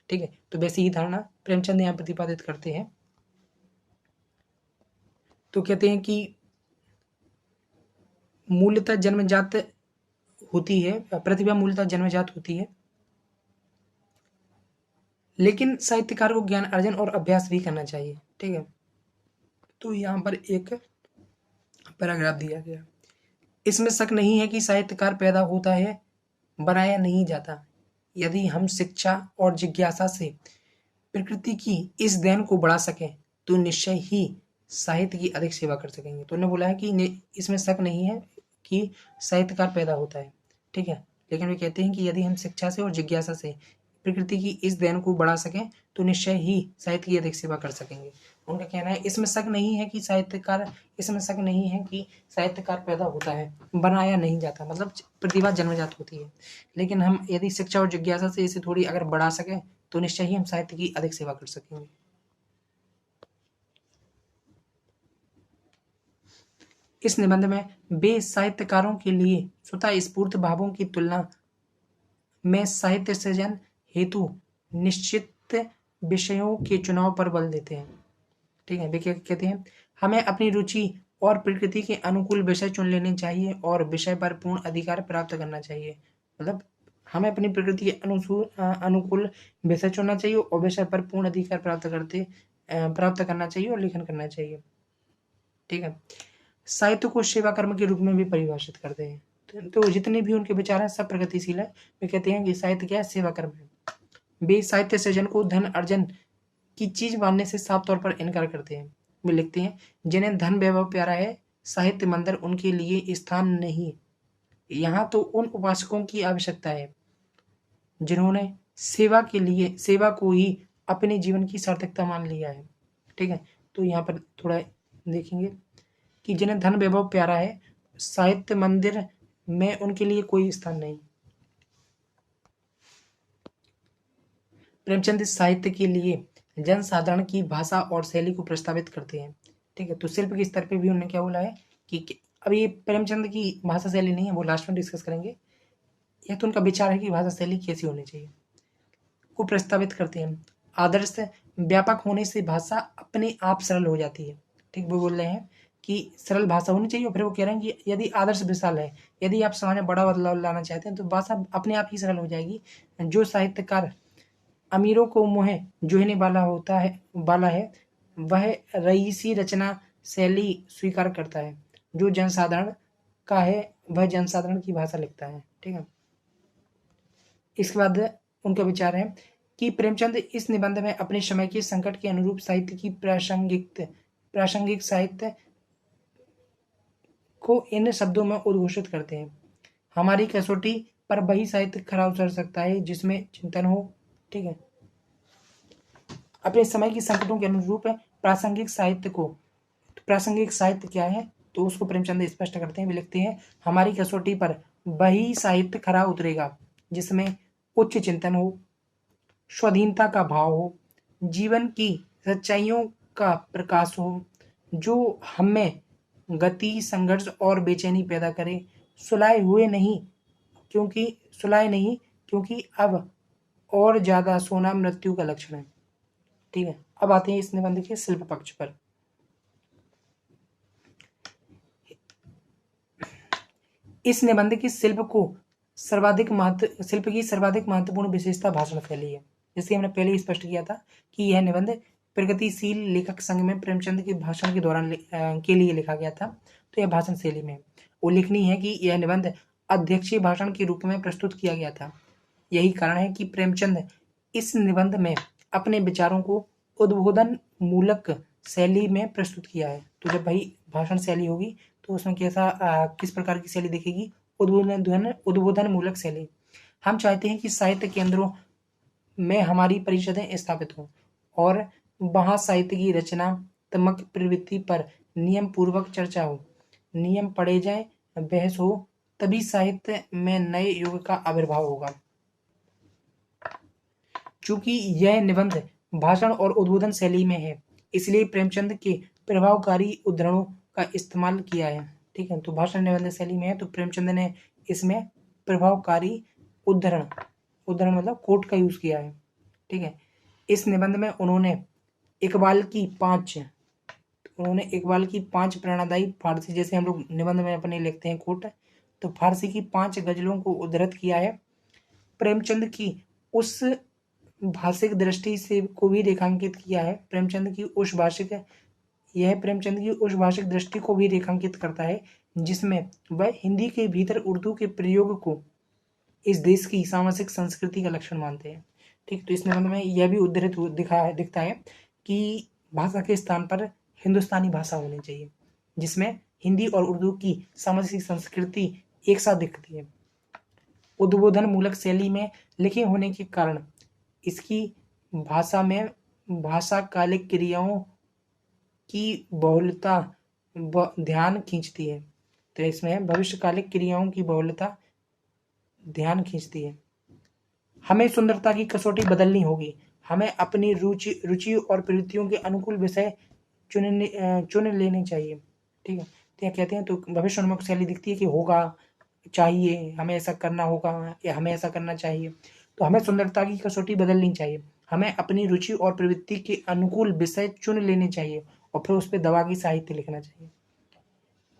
ठीक है, तो वैसी ही धारणा प्रेमचंद यहाँ प्रतिपादित करते हैं। तो कहते हैं कि मूलतः जन्मजात होती है, प्रतिभा मूलतः जन्मजात होती है, लेकिन साहित्यकार को ज्ञान अर्जन और अभ्यास भी करना चाहिए। ठीक है, तो यहाँ पर एक पैराग्राफ दिया गया, इसमें शक नहीं है कि साहित्यकार पैदा होता है, बनाया नहीं जाता। यदि हम शिक्षा और जिज्ञासा से प्रकृति की इस देन को बढ़ा सकें तो निश्चय ही साहित्य की अधिक सेवा कर सकेंगे। तो उन्होंने बोला है कि इसमें शक नहीं है कि साहित्यकार पैदा होता है। ठीक है, लेकिन वे कहते हैं कि यदि हम शिक्षा से और जिज्ञासा से प्रकृति की इस देन को बढ़ा सकें तो निश्चय ही साहित्य की अधिक सेवा कर सकेंगे। उनका कहना है इसमें शक नहीं है कि साहित्यकार पैदा होता है, बनाया नहीं जाता, मतलब प्रतिभा जन्मजात होती है। लेकिन हम यदि शिक्षा और जिज्ञासा से इसे थोड़ी अगर बढ़ा सकें तो निश्चय ही हम साहित्य की अधिक सेवा कर सकेंगे। इस निबंध में वे साहित्यकारों के लिए स्वतः स्फूर्त भावों की तुलना में साहित्य सृजन हेतु निश्चित विषयों के चुनाव पर बल देते हैं। ठीक है, वे क्या कहते हैं, हमें अपनी रुचि और प्रकृति के अनुकूल विषय चुन लेने चाहिए और विषय पर पूर्ण अधिकार प्राप्त करना चाहिए। मतलब हमें अपनी प्रकृति के अनुकूल विषय चुनना चाहिए और विषय पर पूर्ण अधिकार प्राप्त करना चाहिए और लेखन करना चाहिए। ठीक है, साहित्य को सेवा कर्म के रूप में भी परिभाषित करते हैं। तो जितने भी उनके विचार हैं सब प्रगतिशील है। वे कहते हैं कि साहित्य क्या है, सेवा कर्म है। वे साहित्य सृजन को धन अर्जन की चीज मानने से साफ तौर पर इनकार करते हैं। वे लिखते हैं, जिन्हें धन वैभव प्यारा है, साहित्य मंदिर उनके लिए स्थान नहीं। यहाँ तो उन उपासकों की आवश्यकता है जिन्होंने सेवा को ही अपने जीवन की सार्थकता मान लिया है। ठीक है, तो यहाँ पर थोड़ा देखेंगे कि जिन्हें धन वैभव प्यारा है, साहित्य मंदिर में उनके लिए कोई स्थान नहीं। प्रेमचंद साहित्य के लिए जनसाधारण की भाषा और शैली को प्रस्तावित करते हैं। ठीक है, तो शिल्प के स्तर पे भी उन्होंने क्या बोला है कि अभी ये प्रेमचंद की भाषा शैली नहीं है, वो लास्ट में डिस्कस करेंगे। यह तो उनका विचार है कि भाषा शैली कैसी होनी चाहिए। को प्रस्तावित करते हैं। आदर्श व्यापक होने से भाषा अपने आप सरल हो जाती है। ठीक, वो बोल रहे हैं कि सरल भाषा होनी चाहिए, और फिर वो कह रहे हैं कि यदि आदर्श विशाल है, यदि आप समाज में बड़ा बदलाव लाना चाहते हैं तो भाषा अपने आप ही सरल हो जाएगी। जो साहित्यकार अमीरों को मोह जोहने वाला है वह रईसी रचना शैली स्वीकार करता है। जो जनसाधारण का है वह जनसाधारण की भाषा लिखता है। ठीक है, इसके बाद उनका विचार है कि प्रेमचंद इस निबंध में अपने समय के संकट के अनुरूप साहित्य की प्रासंगिक साहित्य को इन शब्दों में उद्घोषित करते हैं। हमारी कसौटी पर वही साहित्य खरा उतर सकता है जिसमें चिंतन हो। ठीक है, अपने समय की संकटों के अनुरूप प्रासंगिक साहित्य क्या है, तो उसको प्रेमचंद स्पष्ट करते हैं। वे लिखते हैं, हमारी कसौटी पर वही साहित्य खरा उतरेगा जिसमें उच्च चिंतन हो, स्वाधीनता का भाव हो, जीवन की सच्चाइयों का प्रकाश हो, जो हमें गति, संघर्ष और बेचैनी पैदा करे, सुलाए नहीं क्योंकि अब और ज्यादा सोना मृत्यु का लक्षण है। ठीक है, अब आते हैं इस निबंध के शिल्प पक्ष पर। इस निबंध की शिल्प की सर्वाधिक महत्वपूर्ण विशेषता भाषण शैली है। जैसे हमने पहले ही स्पष्ट किया था कि यह निबंध प्रगतिशील लेखक संघ में प्रेमचंद के भाषण के दौरान के लिए लिखा गया था। तो यह भाषण शैली में उल्लेखनीय है कि यह निबंध अध्यक्षीय भाषण के रूप में प्रस्तुत किया गया था। यही कारण है कि प्रेमचंद इस निबंध में अपने विचारों को उद्बोधन मूलक शैली में प्रस्तुत किया है। तो जब भाई भाषण शैली होगी तो उसमें किस प्रकार की शैली दिखेगी? उद्बोधन मूलक शैली। हम चाहते हैं कि साहित्य केंद्रों में हमारी परिषदें स्थापित हों और वहां साहित्य की रचनात्मक प्रवृत्ति पर नियम पूर्वक चर्चा हो, नियम पढ़े जाए, बहस हो, तभी साहित्य में नए युग का आविर्भाव होगा। चूंकि यह निबंध भाषण और उद्बोधन शैली में है, इसलिए प्रेमचंद के प्रभावकारी उद्धरणों का इस्तेमाल किया है। ठीक है, तो भाषण निबंध शैली में है तो प्रेमचंद ने इसमें प्रभावकारी उद्धरण मतलब कोट का यूज किया है। ठीक है, इस निबंध में उन्होंने इकबाल की पांच प्रेरणादायी फारसी, जैसे हम लोग निबंध में अपने लिखते हैं कोट, तो फारसी की 5 गजलों को उद्धृत किया है। प्रेमचंद की उस भाषिक दृष्टि से को भी रेखांकित किया है। प्रेमचंद की उस भाषिक दृष्टि को भी रेखांकित करता है जिसमें वह हिंदी के भीतर उर्दू के प्रयोग को इस देश की सामाजिक संस्कृति का लक्षण मानते हैं। ठीक, तो इस निबंध में यह भी उद्धृत दिखता है कि भाषा के स्थान पर हिंदुस्तानी भाषा होनी चाहिए जिसमें हिंदी और उर्दू की सामाजिक संस्कृति एक साथ दिखती है। उद्बोधन मूलक शैली में लिखे होने के कारण इसकी भाषा में भाषा कालिक क्रियाओं की बहुलता ध्यान खींचती है। तो इसमें भविष्यकालिक क्रियाओं की बहुलता ध्यान खींचती है। हमें सुंदरता की कसौटी बदलनी होगी। हमें अपनी रुचि और प्रवृत्तियों के अनुकूल विषय चुन लेने चाहिए। ठीक है, तो कहते हैं तो भविष्य उन्मुख शैली दिखती है कि होगा, चाहिए, हमें ऐसा करना होगा या हमें ऐसा करना चाहिए। तो हमें सुंदरता की कसौटी बदलनी चाहिए। हमें अपनी रुचि और प्रवृत्ति के अनुकूल विषय चुन लेने चाहिए और फिर उस पर दवा की साहित्य लिखना चाहिए।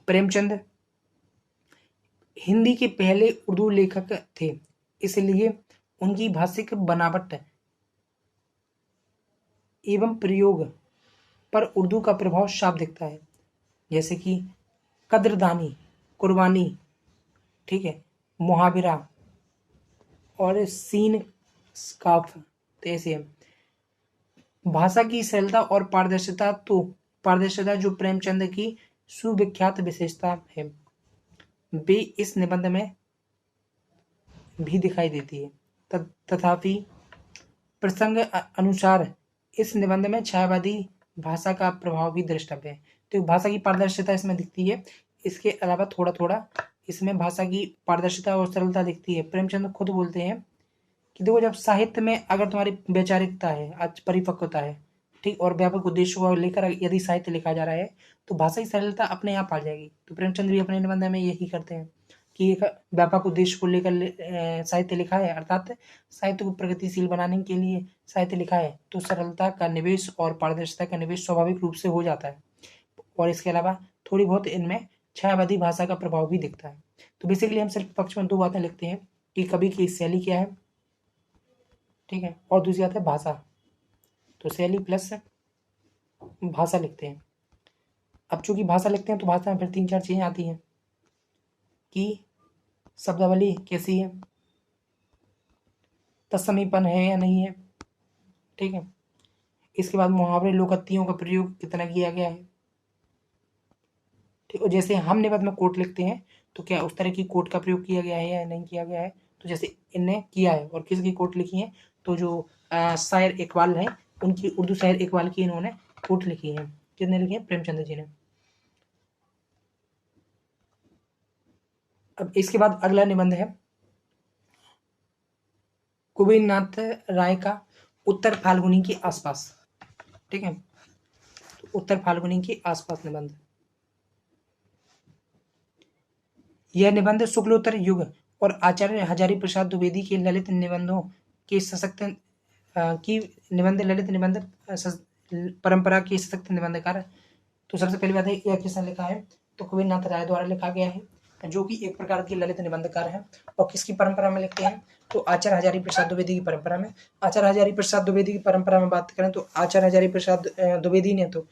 प्रेमचंद हिंदी के पहले उर्दू लेखक थे, इसलिए उनकी भाषिक बनावट एवं प्रयोग पर उर्दू का प्रभाव साफ दिखता है। जैसे कि कद्रदानी, कुर्बानी, ठीक है, मुहावरा और सीन स्काफ। तो ऐसे भाषा की सरलता और पारदर्शिता जो प्रेमचंद की सुविख्यात विशेषता है, वे इस निबंध में भी दिखाई देती है। तथापि प्रसंग अनुसार इस निबंध में छायावादी भाषा का प्रभाव भी द्रष्टव्य है। तो भाषा की पारदर्शिता इसमें दिखती है। इसके अलावा थोड़ा थोड़ा इसमें भाषा की पारदर्शिता और सरलता दिखती है। प्रेमचंद खुद बोलते हैं कि देखो, जब साहित्य में अगर तुम्हारी वैचारिकता है, आज परिपक्वता है, ठीक, और व्यापक उद्देश्य को लेकर यदि साहित्य लिखा जा रहा है तो भाषा की सरलता अपने आप आ जाएगी। तो प्रेमचंद भी अपने निबंध में यही करते हैं। कि एक व्यापक उद्देश्य को लेकर साहित्य लिखा है, अर्थात साहित्य को प्रगतिशील बनाने के लिए साहित्य लिखा है, तो सरलता का निवेश और पारदर्शिता का निवेश स्वाभाविक रूप से हो जाता है। और इसके अलावा थोड़ी बहुत इनमें छायावादी भाषा का प्रभाव भी दिखता है। तो बेसिकली हम सिर्फ पक्ष में दो बातें लिखते हैं कि कवि की शैली क्या है, ठीक है, और दूसरी बात है भाषा। तो शैली प्लस भाषा लिखते हैं। अब चूंकि भाषा लिखते हैं तो भाषा में फिर 3-4 चीजें आती हैं कि शब्दावली कैसी है, तत्समीपन है या नहीं है, ठीक है। इसके बाद मुहावरे लोकोक्तियों का प्रयोग कितना किया गया है, ठीक। और जैसे हम निबंध में कोट लिखते हैं तो क्या उस तरह की कोट का प्रयोग किया गया है या नहीं किया गया है, तो जैसे इनने किया है। और किसकी कोट लिखी है, तो जो शायर इकबाल है उनकी, उर्दू शायर इकबाल की इन्होंने कोट लिखी है। किसने लिखी है, प्रेमचंद जी ने। अब इसके बाद अगला निबंध है कुबेरनाथ राय का उत्तर फाल्गुनी के आसपास, ठीक है। तो उत्तर फाल्गुनी के आसपास निबंध, यह निबंध शुक्लोत्तर युग और आचार्य हजारी प्रसाद द्विवेदी के ललित निबंधों के सशक्त की निबंध ललित निबंध परंपरा के सशक्त निबंधकार। तो सबसे पहली बात है यह किसने लिखा है, तो कुबेरनाथ राय द्वारा लिखा गया है, जो कि एक प्रकार के ललित निबंधकार हैं। और किसकी परंपरा में लिखते हैं, तो आचार्य हजारी प्रसाद द्विवेदी की परंपरा में। आचार्य हजारी प्रसाद द्विवेदी की परंपरा में बात करें तो आचार्य हजारी प्रसाद द्विवेदी ने तो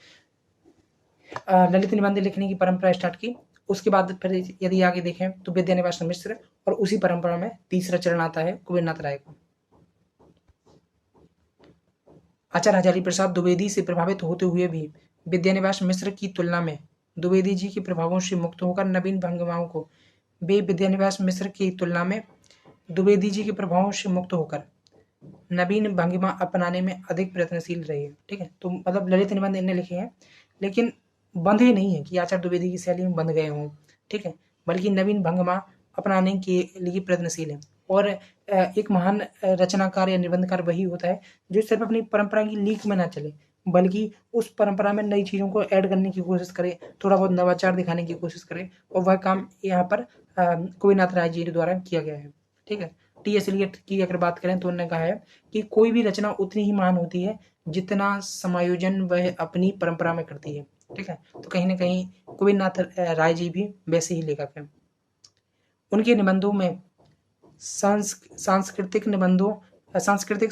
ललित निबंध लिखने की परंपरा स्टार्ट की। उसके बाद फिर यदि आगे देखें तो विद्यानिवास मिश्र, और उसी परंपरा में तीसरा चरण आता है कुबेरनाथ राय का। आचार्य हजारी प्रसाद द्विवेदी से प्रभावित होते हुए भी विद्यानिवास मिश्र की तुलना में द्विवेदी जी के प्रभावों से मुक्त होकर नवीन भंगिमाओं को वे विद्यानिवास मिश्र की तुलना में द्विवेदी जी के प्रभावों से मुक्त होकर नवीन भंगिमा अपनाने में अधिक प्रयत्नशील रहे, ठीक है। तो मतलब ललित निबंध इन्हें लिखे हैं, लेकिन बंधे नहीं है कि आचार्य द्विवेदी की शैली में बंध गए हों, ठीक है, बल्कि नवीन भंगिमा अपनाने के लिए प्रयत्नशील है। और एक महान रचनाकार या निबंधकार वही होता है जो सिर्फ अपनी परंपरा की लीक में ना चले, बल्कि उस परंपरा में नई चीज़ों को ऐड करने की कोशिश करे, थोड़ा बहुत नवाचार दिखाने की कोशिश करे। और वह काम यहाँ पर कुबेरनाथ राय जी द्वारा किया गया है, ठीक है। टी.एस. एलियट की अगर बात करें तो उन्होंने कहा है कि कोई भी रचना उतनी ही महान होती है जितना समायोजन वह अपनी परंपरा में करती है, ठीक है। तो कहीं ना कहीं कुबेरनाथ राय जी भी वैसे ही लेखक हैं। उनके निबंधों में सांस्कृतिक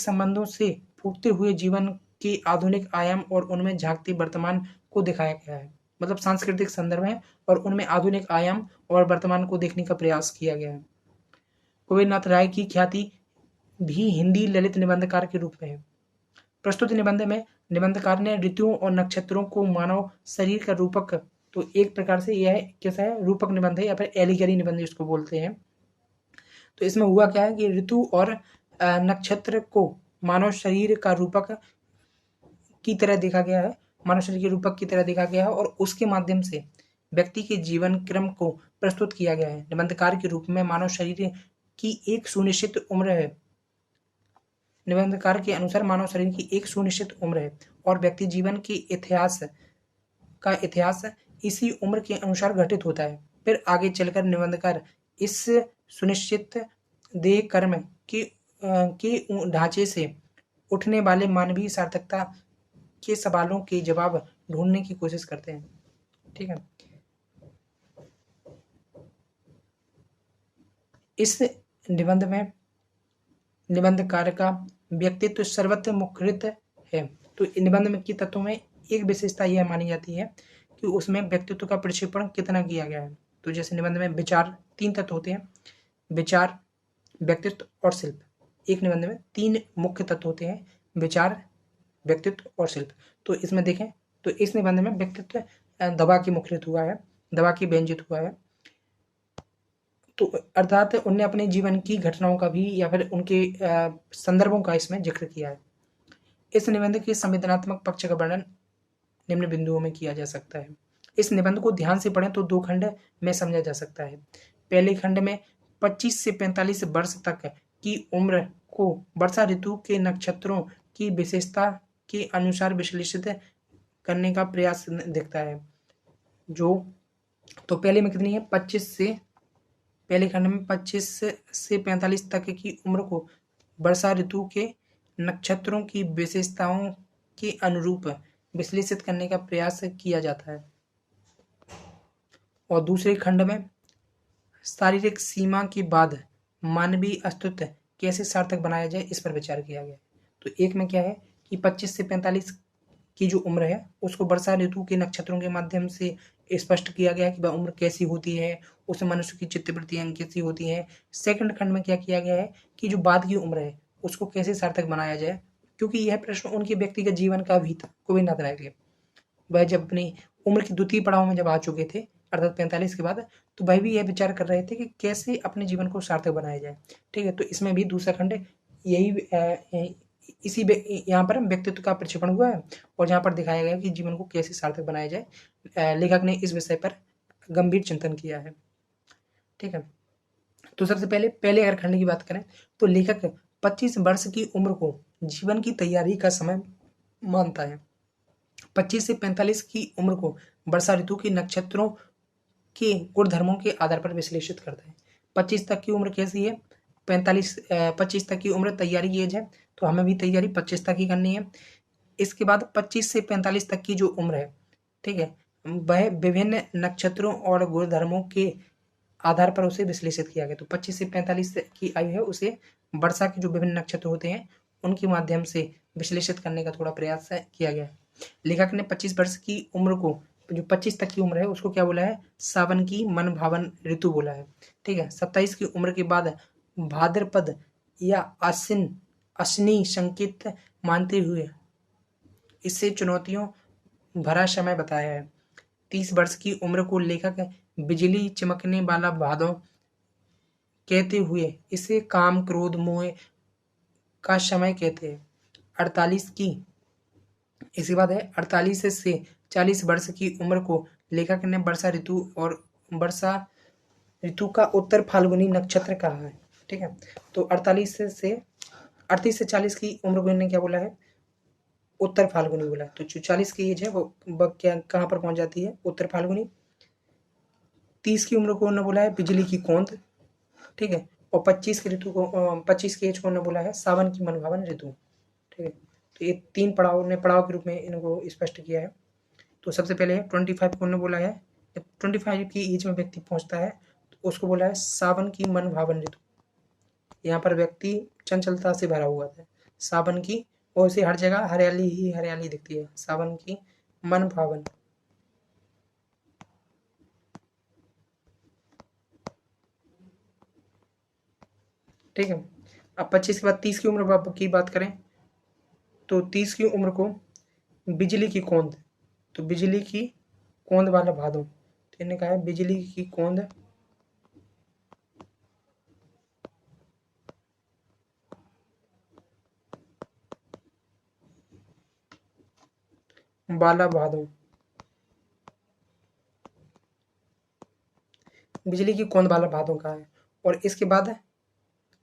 संबंधों से फूटते हुए जीवन के आधुनिक आयाम और उनमें झांकते वर्तमान को दिखाया गया है। मतलब सांस्कृतिक संदर्भ है और उनमें आधुनिक आयाम और वर्तमान को देखने का प्रयास किया गया है। कुबेरनाथ राय की ख्याति भी हिंदी ललित निबंधकार के रूप में है। प्रस्तुत निबंध में निबंधकार ने ऋतुओं और नक्षत्रों को मानव शरीर का रूपक, तो एक प्रकार से यह कैसा है, रूपक निबंध है या फिर एलिगरी निबंध इसको बोलते हैं। तो इसमें हुआ क्या है कि ऋतु और नक्षत्र को मानव शरीर का रूपक की तरह देखा गया है, मानव शरीर के रूपक की तरह देखा गया है, और उसके माध्यम से व्यक्ति के जीवन क्रम को प्रस्तुत किया गया है। निबंधकार के रूप में मानव शरीर की एक सुनिश्चित उम्र है, निबंधकार के अनुसार मानव शरीर की एक सुनिश्चित उम्र है और व्यक्ति जीवन के इतिहास इसी उम्र के अनुसार घटित होता है। फिर आगे चलकर निबंधकार इस सुनिश्चित देह कर्म के ढांचे से उठने वाले मानवीय सार्थकता के सवालों के जवाब ढूंढने की कोशिश करते हैं, ठीक है। इस निबंध में निबंधकार का व्यक्तित्व सर्वत्र मुखरित है। तो निबंध में की तत्वों में एक विशेषता यह मानी जाती है कि उसमें व्यक्तित्व का प्रक्षेपण कितना किया गया है। तो जैसे निबंध में विचार, 3 तत्व होते हैं, विचार, व्यक्तित्व और शिल्प। एक निबंध में 3 मुख्य तत्व होते हैं, विचार, व्यक्तित्व और शिल्प। तो इसमें देखें तो इस निबंध में व्यक्तित्व दबा के मुखरित हुआ है, दबा के व्यंजित हुआ है। तो अर्थात उनने अपने जीवन की घटनाओं का भी या फिर उनके संदर्भों का इसमें जिक्र किया है। इस निबंध के संवेदनात्मक पक्ष का वर्णन निम्न बिंदुओं में किया जा सकता है। इस निबंध को ध्यान से पढ़ें तो 2 खंड में समझा जा सकता है। पहले खंड में 25 से 45 वर्ष तक की उम्र को वर्षा ऋतु के नक्षत्रों की विशेषता के अनुसार विश्लेषित करने का प्रयास दिखता है। जो तो पहले में कितनी है, 25 से पहले खंड में 25 से 45 तक की उम्र को वर्षा ऋतु के नक्षत्रों की विशेषताओं के अनुरूप विश्लेषित करने का प्रयास किया जाता है। और दूसरे खंड में शारीरिक सीमा के बाद मानवीय अस्तित्व कैसे सार्थक बनाया जाए इस पर विचार किया गया। तो एक में क्या है कि 25 से 45 की जो उम्र है उसको वर्षा ऋतु के नक्षत्रों के माध्यम से स्पष्ट किया गया है कि वह उम्र कैसी होती है, उसमें मनुष्य की चित्तवृत्तियां कैसी होती हैं। सेकंड खंड में क्या किया गया है कि जो बाद की उम्र है उसको कैसे सार्थक बनाया जाए, क्योंकि यह प्रश्न उनके व्यक्तिगत जीवन का भी था, कोई ना रह गया। वह जब अपनी उम्र के द्वितीय पड़ाव में जब आ चुके थे अर्थात 45 के बाद, तो वह भी यह विचार कर रहे थे कि कैसे अपने जीवन को सार्थक बनाया जाए। ठीक है, तो इसमें भी दूसरा खंड यही इसी यहाँ पर व्यक्तित्व का प्रक्षेपण हुआ है और जहाँ पर दिखाया गया कि जीवन को कैसे सार्थक बनाया जाए। लेखक ने इस विषय पर गंभीर चिंतन किया है। ठीक है, तो सबसे पहले अगर खंड की बात करें तो लेखक 25 वर्ष की उम्र को जीवन की तैयारी का समय मानता है। 25 से 45 की उम्र को वर्षा ऋतु के नक्षत्रों के गुणधर्मों के आधार पर विश्लेषित करता है। 25 तक की उम्र कैसी है, 25 तक की उम्र तैयारी की एज है, तो हमें भी तैयारी 25 तक ही करनी है। इसके बाद 25 से 45 तक की जो उम्र है, ठीक है, वह विभिन्न नक्षत्रों और गुणधर्मों के आधार पर उसे विश्लेषित किया गया। तो 25 से 45 की आयु है उसे वर्षा के जो विभिन्न नक्षत्र होते हैं उनके माध्यम से विश्लेषित करने का थोड़ा प्रयास किया गया। लेखक ने 25 वर्ष की उम्र को, जो 25 तक की उम्र है उसको क्या बोला है, सावन की मन भावन ऋतु बोला है। ठीक है, 27 की उम्र के बाद भाद्रपद या अश्विनी संकेत मानते हुए इससे चुनौतियों भरा समय बताया है। 30 वर्ष की उम्र को लेखक बिजली चमकने वाला भादों कहते हुए इसे काम क्रोध मोह का समय कहते हैं। 48 की इसके बाद है 48 से 40 वर्ष की उम्र को लेखक ने वर्षा ऋतु का उत्तर फाल्गुनी नक्षत्र कहा है। ठीक है, तो 38 से 40 की उम्र को इन्होंने क्या बोला है, उत्तर फाल्गुनी बोला। तो जो 40 की एज है वो क्या कहाँ पर पहुंच जाती है, उत्तर फाल्गुनी। 30 की उम्र को उन्होंने बोला है बिजली की कौंध। ठीक है, और 25 की ऋतु को 25 की एज को उन्होंने बोला है सावन की मनभावन ऋतु। ठीक है, तो ये तीन पड़ाव के रूप में इनको स्पष्ट किया है। तो सबसे पहले 25 को उन्होंने बोला है, जब 25 की एज में व्यक्ति पहुंचता है तो उसको बोला है सावन की मन भावन ऋतु। यहाँ पर व्यक्ति चंचलता से भरा हुआ था, सावन की, और उसे हर जगह हरियाली ही हरियाली दिखती है, सावन की मन भावन। ठीक है, अब 25 के बाद 30 की उम्र की बात करें तो 30 की उम्र को बिजली की कौंध, तो बिजली की कौंध वाला भादों, तो इन्होंने कहा है बिजली की कौंध बाला भादों, बिजली की कौंध वाला भादों का है। और इसके बाद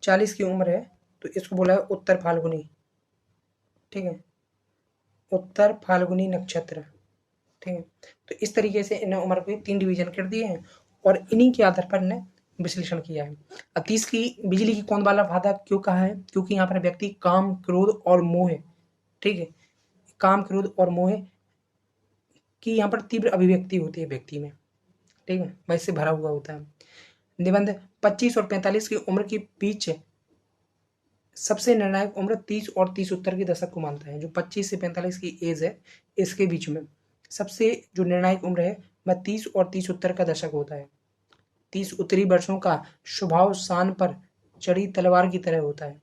40 की उम्र है तो इसको बोला है उत्तर फाल्गुनी। ठीक है, उत्तर फाल्गुनी नक्षत्र। ठीक है, तो इस तरीके से इन्हें उम्र के 3 डिवीजन कर दिए हैं और इन्हीं के आधार पर इन्हें विश्लेषण किया है। अब 30 की बिजली की कौंध वाला भादा क्यों कहा है, क्योंकि यहाँ पर व्यक्ति काम क्रोध और मोह, ठीक है, काम क्रोध और मोह की यहाँ पर तीव्र अभिव्यक्ति होती है व्यक्ति में। ठीक है, वैसे भरा हुआ होता है। निबंध 25 और 45 की उम्र के बीच सबसे निर्णायक उम्र 30 और 30 उत्तर के दशक को मानता है। जो 25 से 45 की एज है इसके बीच में सबसे जो निर्णायक उम्र है वह 30 और 30 उत्तर का दशक होता है। 30 उत्तरी वर्षों का स्वभाव शान पर चढ़ी तलवार की तरह होता है।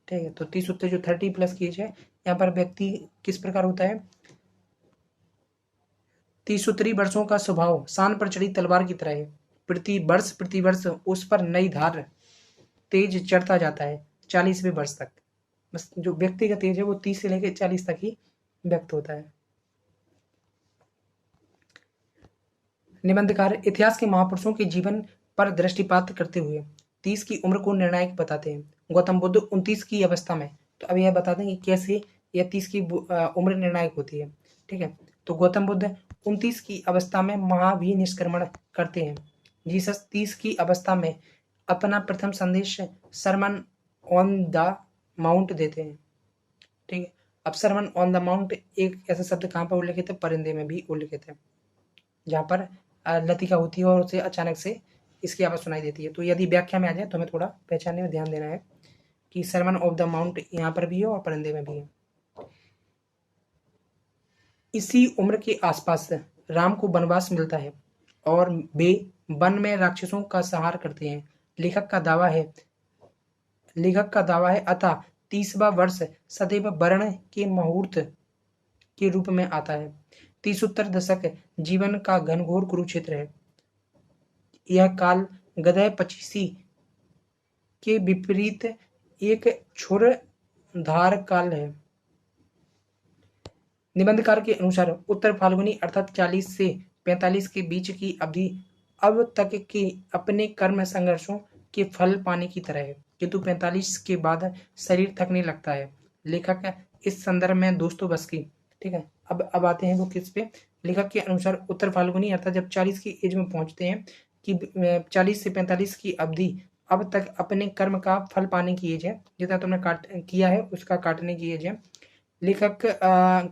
ठीक है, तो 30 उत्तर जो 30+ की एज है यहाँ पर व्यक्ति किस प्रकार होता है, 30 उत्तरी वर्षों का स्वभाव शान पर चढ़ी तलवार की तरह है। प्रति वर्ष उस पर नई धार तेज चढ़ता जाता है 40वें वर्ष तक। बस जो व्यक्ति का तेज है वो 30 से लेकर 40 तक ही व्यक्त होता है। निबंधकार इतिहास के महापुरुषों के जीवन पर दृष्टिपात करते हुए 30 की उम्र को निर्णायक बताते हैं। गौतम बुद्ध 29 की अवस्था में, तो अब यह बता दें कि कैसे यह 30 की उम्र निर्णायक होती है। ठीक है, तो गौतम बुद्ध 29 की अवस्था में महाभिनिष्क्रमण करते हैं। जीसस 30 की अवस्था में अपना प्रथम संदेश सरमन ऑन द माउंट देते हैं। ठीक है, अब सरमन ऑन द माउंट एक ऐसा शब्द कहाँ पर उल्लिखित है? परिंदे में भी उल्लिखित है, जहाँ पर लतिका होती है और उसे अचानक से इसकी आवाज़ सुनाई देती है। तो यदि व्याख्या में आ जाए तो हमें थोड़ा पहचानने में ध्यान देना है कि सरमन ऑफ द माउंट यहाँ पर भी है और परिंदे में भी है। इसी उम्र के आसपास राम को वनवास मिलता है और वे वन में राक्षसों का संहार करते हैं। लेखक का दावा है अतः 30वां वर्ष सदैव वर्ण के मुहूर्त के रूप में आता है। 30उत्तर दशक जीवन का घनघोर कुरुक्षेत्र है। यह काल गदय पचीसी के विपरीत एक क्षुरधार काल है। निबंधकार के अनुसार उत्तर फाल्गुनी अर्थात 40 से 45 के बीच की अवधि अब तक के अपने कर्म संघर्षों के फल पाने की तरह है, किंतु 45 के बाद शरीर थकने लगता है। लेखक इस संदर्भ में दोस्तोवस्की, ठीक है, अब आते हैं वो किस पे? लेखक के अनुसार उत्तर फाल्गुनी अर्थात जब 40 की एज में पहुंचते हैं कि 40 से 45 की अवधि अब तक अपने कर्म का फल पाने की एज है, जितना तुमने किया है उसका काटने की एज है। लेखक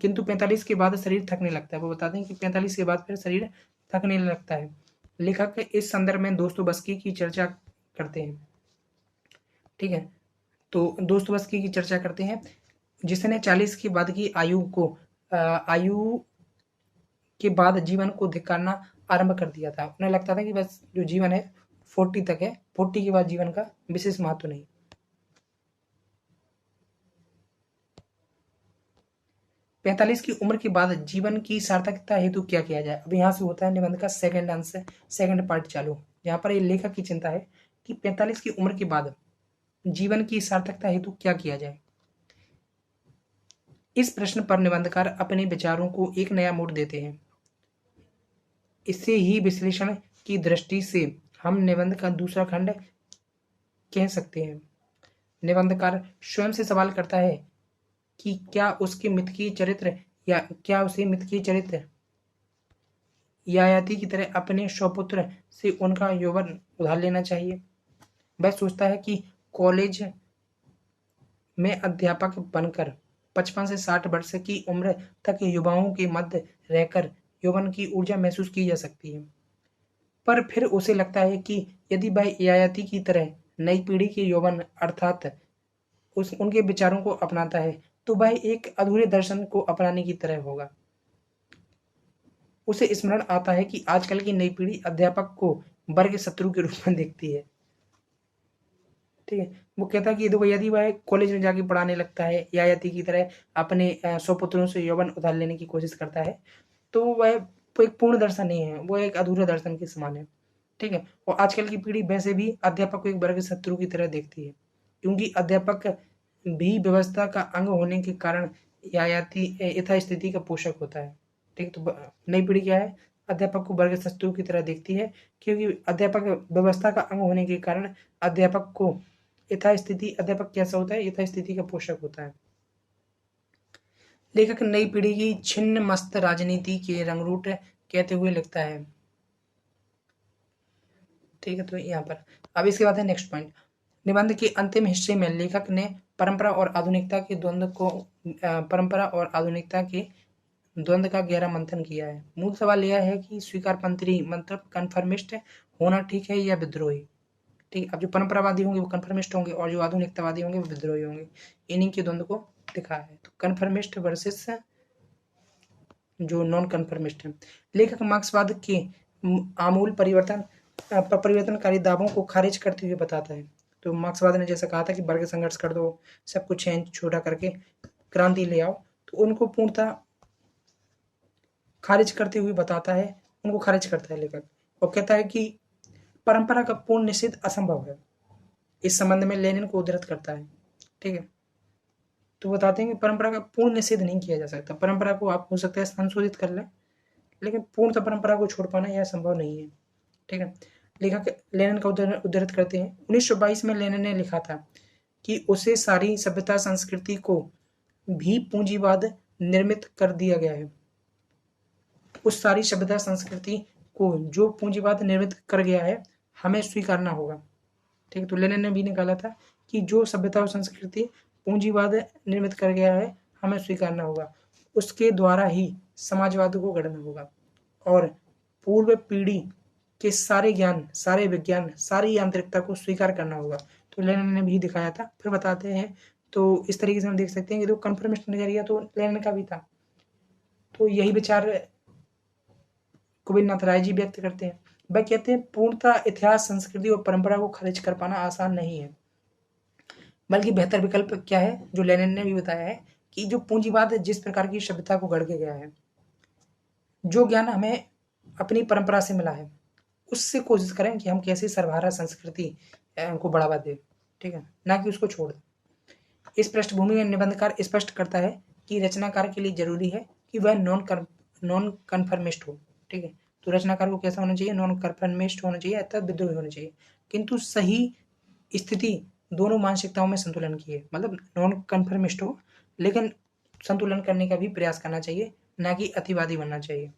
किंतु 45 के बाद शरीर थकने लगता है। वो बताते हैं कि 45 के बाद फिर शरीर थकने लगता है। लेखक इस संदर्भ में दोस्तोवस्की की चर्चा करते हैं। ठीक है, तो दोस्तोवस्की की चर्चा करते हैं जिसने 40 के बाद की आयु के बाद जीवन को धिक्कारना आरंभ कर दिया था। उन्हें लगता था कि बस जो जीवन है 40 तक है, 40 के बाद जीवन का विशेष महत्व नहीं। 45 की उम्र के बाद जीवन की सार्थकता हेतु क्या किया जाए? अब यहाँ से होता है निबंध का सेकंड अंश, सेकंड पार्ट चालू। यहाँ पर ये लेखक की चिंता है कि 45 की उम्र के बाद जीवन की सार्थकता हेतु क्या किया जाए। इस प्रश्न पर निबंधकार अपने विचारों को एक नया मोड़ देते हैं। इससे ही विश्लेषण की दृष्टि से हम निबंध का दूसरा खंड कह सकते हैं। निबंधकार स्वयं से सवाल करता है कि क्या उसे मिथकीय चरित्र ययाति की तरह अपने स्वपुत्र से उनका यौवन उधार लेना चाहिए। वह सोचता है कि कॉलेज में अध्यापक बनकर 55 से 60 वर्ष की उम्र तक युवाओं के मध्य रहकर यौवन की ऊर्जा महसूस की जा सकती है, पर फिर उसे लगता है कि यदि वह ययाति की तरह नई पीढ़ी के यौवन अर्थात उनके विचारों को अपनाता है तो वह एक अधूरे दर्शन को अपनाने की तरह होगा। उसे स्मरण आता है कि आजकल की नई पीढ़ी अध्यापक को वर्ग शत्रु के रूप में देखती है। ठीक है, वो कहता है कि देखो यदि वह कॉलेज में जाके पढ़ाने लगता है ययाति की तरह अपने स्वपुत्रों से यौवन उधार लेने की कोशिश करता है तो वह एक पूर्ण दर्शन नहीं है, वो एक अधूरे दर्शन के समान है। ठीक है, और आजकल की पीढ़ी वैसे भी अध्यापक को एक वर्ग शत्रु की तरह देखती है, क्योंकि अध्यापक भी व्यवस्था का अंग होने के कारण ययाति यथास्थिति का पोषक होता है। ठीक, तो नई पीढ़ी क्या है? अध्यापक को वर्ग शत्रु की तरह देखती है, क्योंकि अध्यापक व्यवस्था का अंग होने के कारण अध्यापक कैसा होता है? यथास्थिति का पोषक होता है। लेखक नई पीढ़ी की छिन्न मस्त राजनीति के रंगरूट कहते हुए लिखता है। ठीक है, तो यहाँ पर अब इसके बाद है नेक्स्ट पॉइंट। निबंध के अंतिम हिस्से में लेखक ने परंपरा और आधुनिकता के द्वंद्व का गहरा मंथन किया है। मूल सवाल यह है कि स्वीकारपंथी मतलब कन्फर्मिस्ट होना ठीक है या विद्रोही? ठीक, अब जो परंपरावादी होंगे वो कन्फर्मिस्ट होंगे और जो आधुनिकतावादी होंगे वो विद्रोही होंगे। इन्हीं के द्वंद्व को दिखा है, तो कन्फर्मिस्ट वर्सेस जो नॉन कन्फर्मिस्ट है। लेखक मार्क्सवाद के आमूल परिवर्तनकारी दावों को खारिज करते हुए बताता है। तो मार्क्सवाद ने जैसा कहा था कि वर्ग संघर्ष कर दो, सब कुछ चेंज छोटा करके क्रांति ले आओ, तो उनको पूर्णतः खारिज करते हुए बताता है, उनको खारिज करता है लेखक और कहता है कि परंपरा का पूर्ण निषेध असंभव है। इस संबंध में लेनिन को उद्धृत करता है। ठीक है, तो बताते हैं कि परंपरा का पूर्ण निषेध नहीं किया जा सकता। परंपरा को आप हो सकता है संशोधित कर लें, लेकिन पूर्णतः परंपरा को छोड़ पाना यह संभव नहीं है। ठीक है, लेखक लेनिन का उद्धृत करते हैं। 1922 में लेनिन ने लिखा था कि उसे सारी सभ्यता संस्कृति को भी पूंजीवाद निर्मित कर दिया गया है। उस सारी सभ्यता संस्कृति को जो पूंजीवाद निर्मित कर गया है हमें स्वीकारना होगा। ठीक है। तो लेनिन ने भी निकाला था कि जो सभ्यता और संस्कृति पूंजीवाद निर्मित कर गया है हमें स्वीकारना होगा, उसके द्वारा ही समाजवाद को गढ़ना होगा और पूर्व पीढ़ी के सारे ज्ञान, सारे विज्ञान, सारी यांत्रिकता को स्वीकार करना होगा। तो लेनिन ने भी दिखाया था। फिर बताते हैं, तो इस तरीके से हम देख सकते हैं कि जो कन्फर्मेशन नजरिया तो लेनिन का भी था। तो यही विचार गोविंद नाथ राय जी व्यक्त करते हैं। वह कहते हैं पूर्णतः इतिहास, संस्कृति और परंपरा को खारिज कर पाना आसान नहीं है, बल्कि बेहतर विकल्प क्या है, जो लेनिन ने भी बताया है कि जो पूंजीवाद जिस प्रकार की सभ्यता को गढ़ के गया है, जो ज्ञान हमें अपनी परंपरा से मिला है, उससे कोशिश करें कि हम कैसे सर्वहारा संस्कृति को बढ़ावा दें, ठीक है, ना कि उसको छोड़ दें। इस पृष्ठभूमि में निबंधकार स्पष्ट करता है कि रचनाकार के लिए जरूरी है कि वह नॉन कन्फर्मिस्ट हो, ठीक है। तो रचनाकार को कैसा होना चाहिए, नॉन कन्फर्मिस्ट होना चाहिए अर्थात विद्रोही होना चाहिए, किंतु सही स्थिति दोनों मानसिकताओं में संतुलन की है, मतलब नॉन कन्फर्मिस्ट हो लेकिन संतुलन करने का भी प्रयास करना चाहिए, ना कि अतिवादी बनना चाहिए।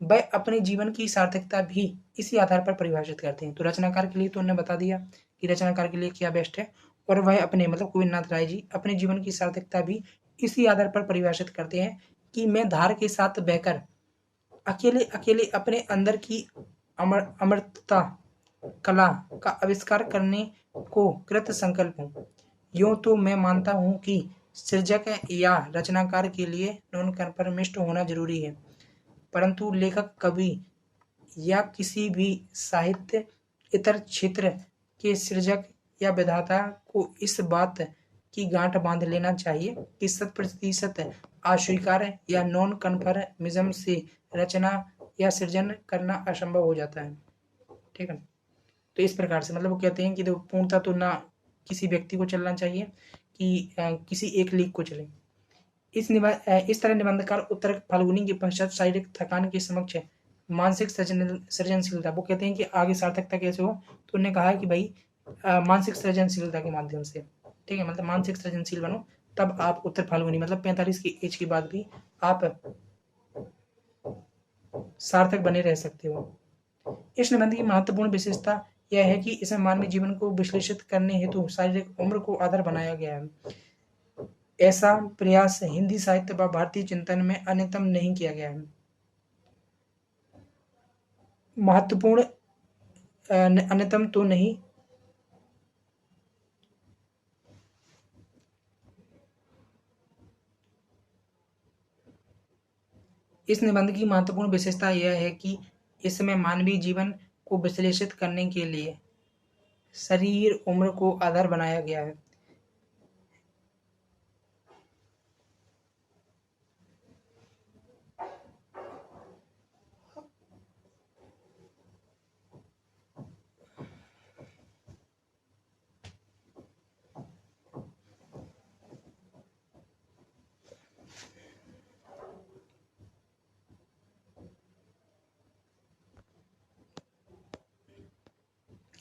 वह अपने जीवन की सार्थकता भी इसी आधार पर परिभाषित करते हैं। तो रचनाकार के लिए तो उन्होंने बता दिया कि रचनाकार के लिए क्या बेस्ट है, और वह अपने मतलब गोविंद नाथ राय जी अपने जीवन की सार्थकता भी इसी आधार पर परिभाषित करते हैं कि मैं धार के साथ बहकर अकेले अकेले अपने अंदर की अमरता कला का आविष्कार करने को कृत संकल्प हूँ। यूं तो मैं मानता हूँ कि सृजक या रचनाकार के लिए नॉन कन्फर्मिस्ट होना जरूरी है, परंतु लेखक, कवि या किसी भी साहित्य इतर क्षेत्र के सृजक या विधाता को इस बात की गांठ बांध लेना चाहिए कि 100% अस्वीकार या नॉन कन्फर्मिज्म से रचना या सृजन करना असंभव हो जाता है, ठीक है। तो इस प्रकार से मतलब वो कहते हैं कि पूर्णता तो ना किसी व्यक्ति को चलना चाहिए कि किसी एक लीग को चले। इस तरह निबंधकार उत्तर फाल्गुनी के पश्चात शारीरिक थकान के समक्ष मानसिक सृजनशीलता, वो कहते हैं कि आगे सार्थकता कैसे हो, तो उन्होंने कहा कि भाई मानसिक सृजनशीलता के माध्यम से, ठीक है, मतलब मानसिक सृजनशील बनो, तब आप उत्तर फाल्गुनी मतलब 45 की एज के बाद भी आप सार्थक बने रह सकते हो। इस निबंध की महत्वपूर्ण विशेषता यह है कि इसमें मानवीय जीवन को विश्लेषित करने हेतु शारीरिक उम्र को आधार बनाया गया है। ऐसा प्रयास हिंदी साहित्य व भारतीय चिंतन में अन्यतम नहीं किया गया है। महत्वपूर्ण अन्यतम तो नहीं, इस निबंध की महत्वपूर्ण विशेषता यह है कि इसमें मानवीय जीवन को विश्लेषित करने के लिए शरीर उम्र को आधार बनाया गया है।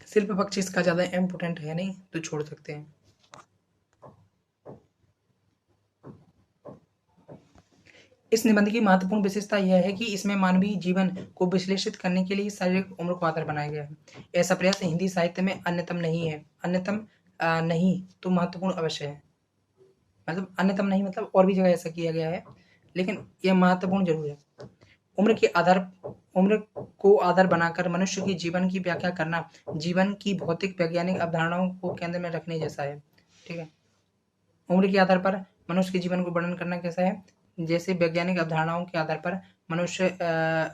शिल्प पक्ष इसका ज़्यादा इम्पोर्टेंट है नहीं, तो छोड़ सकते हैं। इस निबंध की महत्वपूर्ण विशेषता यह है कि इसमें मानवीय जीवन को विश्लेषित करने के लिए शारीरिक उम्र को आधार बनाया गया है। ऐसा प्रयास हिंदी साहित्य में अन्यतम नहीं है। अन्यतम नहीं तो महत्वपूर्ण अवश्य है, मतलब अन्यतम नहीं मतलब और भी जगह ऐसा किया गया है, लेकिन यह महत्वपूर्ण जरूर है। उम्र को आधार बनाकर मनुष्य के जीवन की व्याख्या करना जीवन की भौतिक वैज्ञानिक अवधारणाओं को केंद्र में रखने जैसा है, ठीक है। उम्र के आधार पर मनुष्य के जीवन को वर्णन करना कैसा है, जैसे वैज्ञानिक अवधारणाओं के आधार पर मनुष्य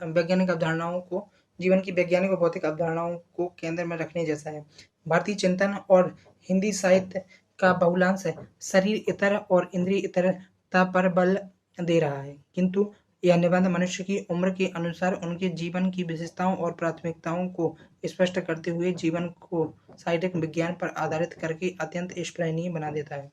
वैज्ञानिक अवधारणाओं को जीवन की वैज्ञानिक और भौतिक अवधारणाओं को केंद्र में रखने जैसा है। भारतीय चिंतन और हिंदी साहित्य का बहुलांश शरीर इतर और इंद्रिय इतरता पर बल दे रहा है, किंतु यह निबंध मनुष्य की उम्र के अनुसार उनके जीवन की विशेषताओं और प्राथमिकताओं को स्पष्ट करते हुए जीवन को शारीरिक विज्ञान पर आधारित करके अत्यंत स्पृहणीय बना देता है।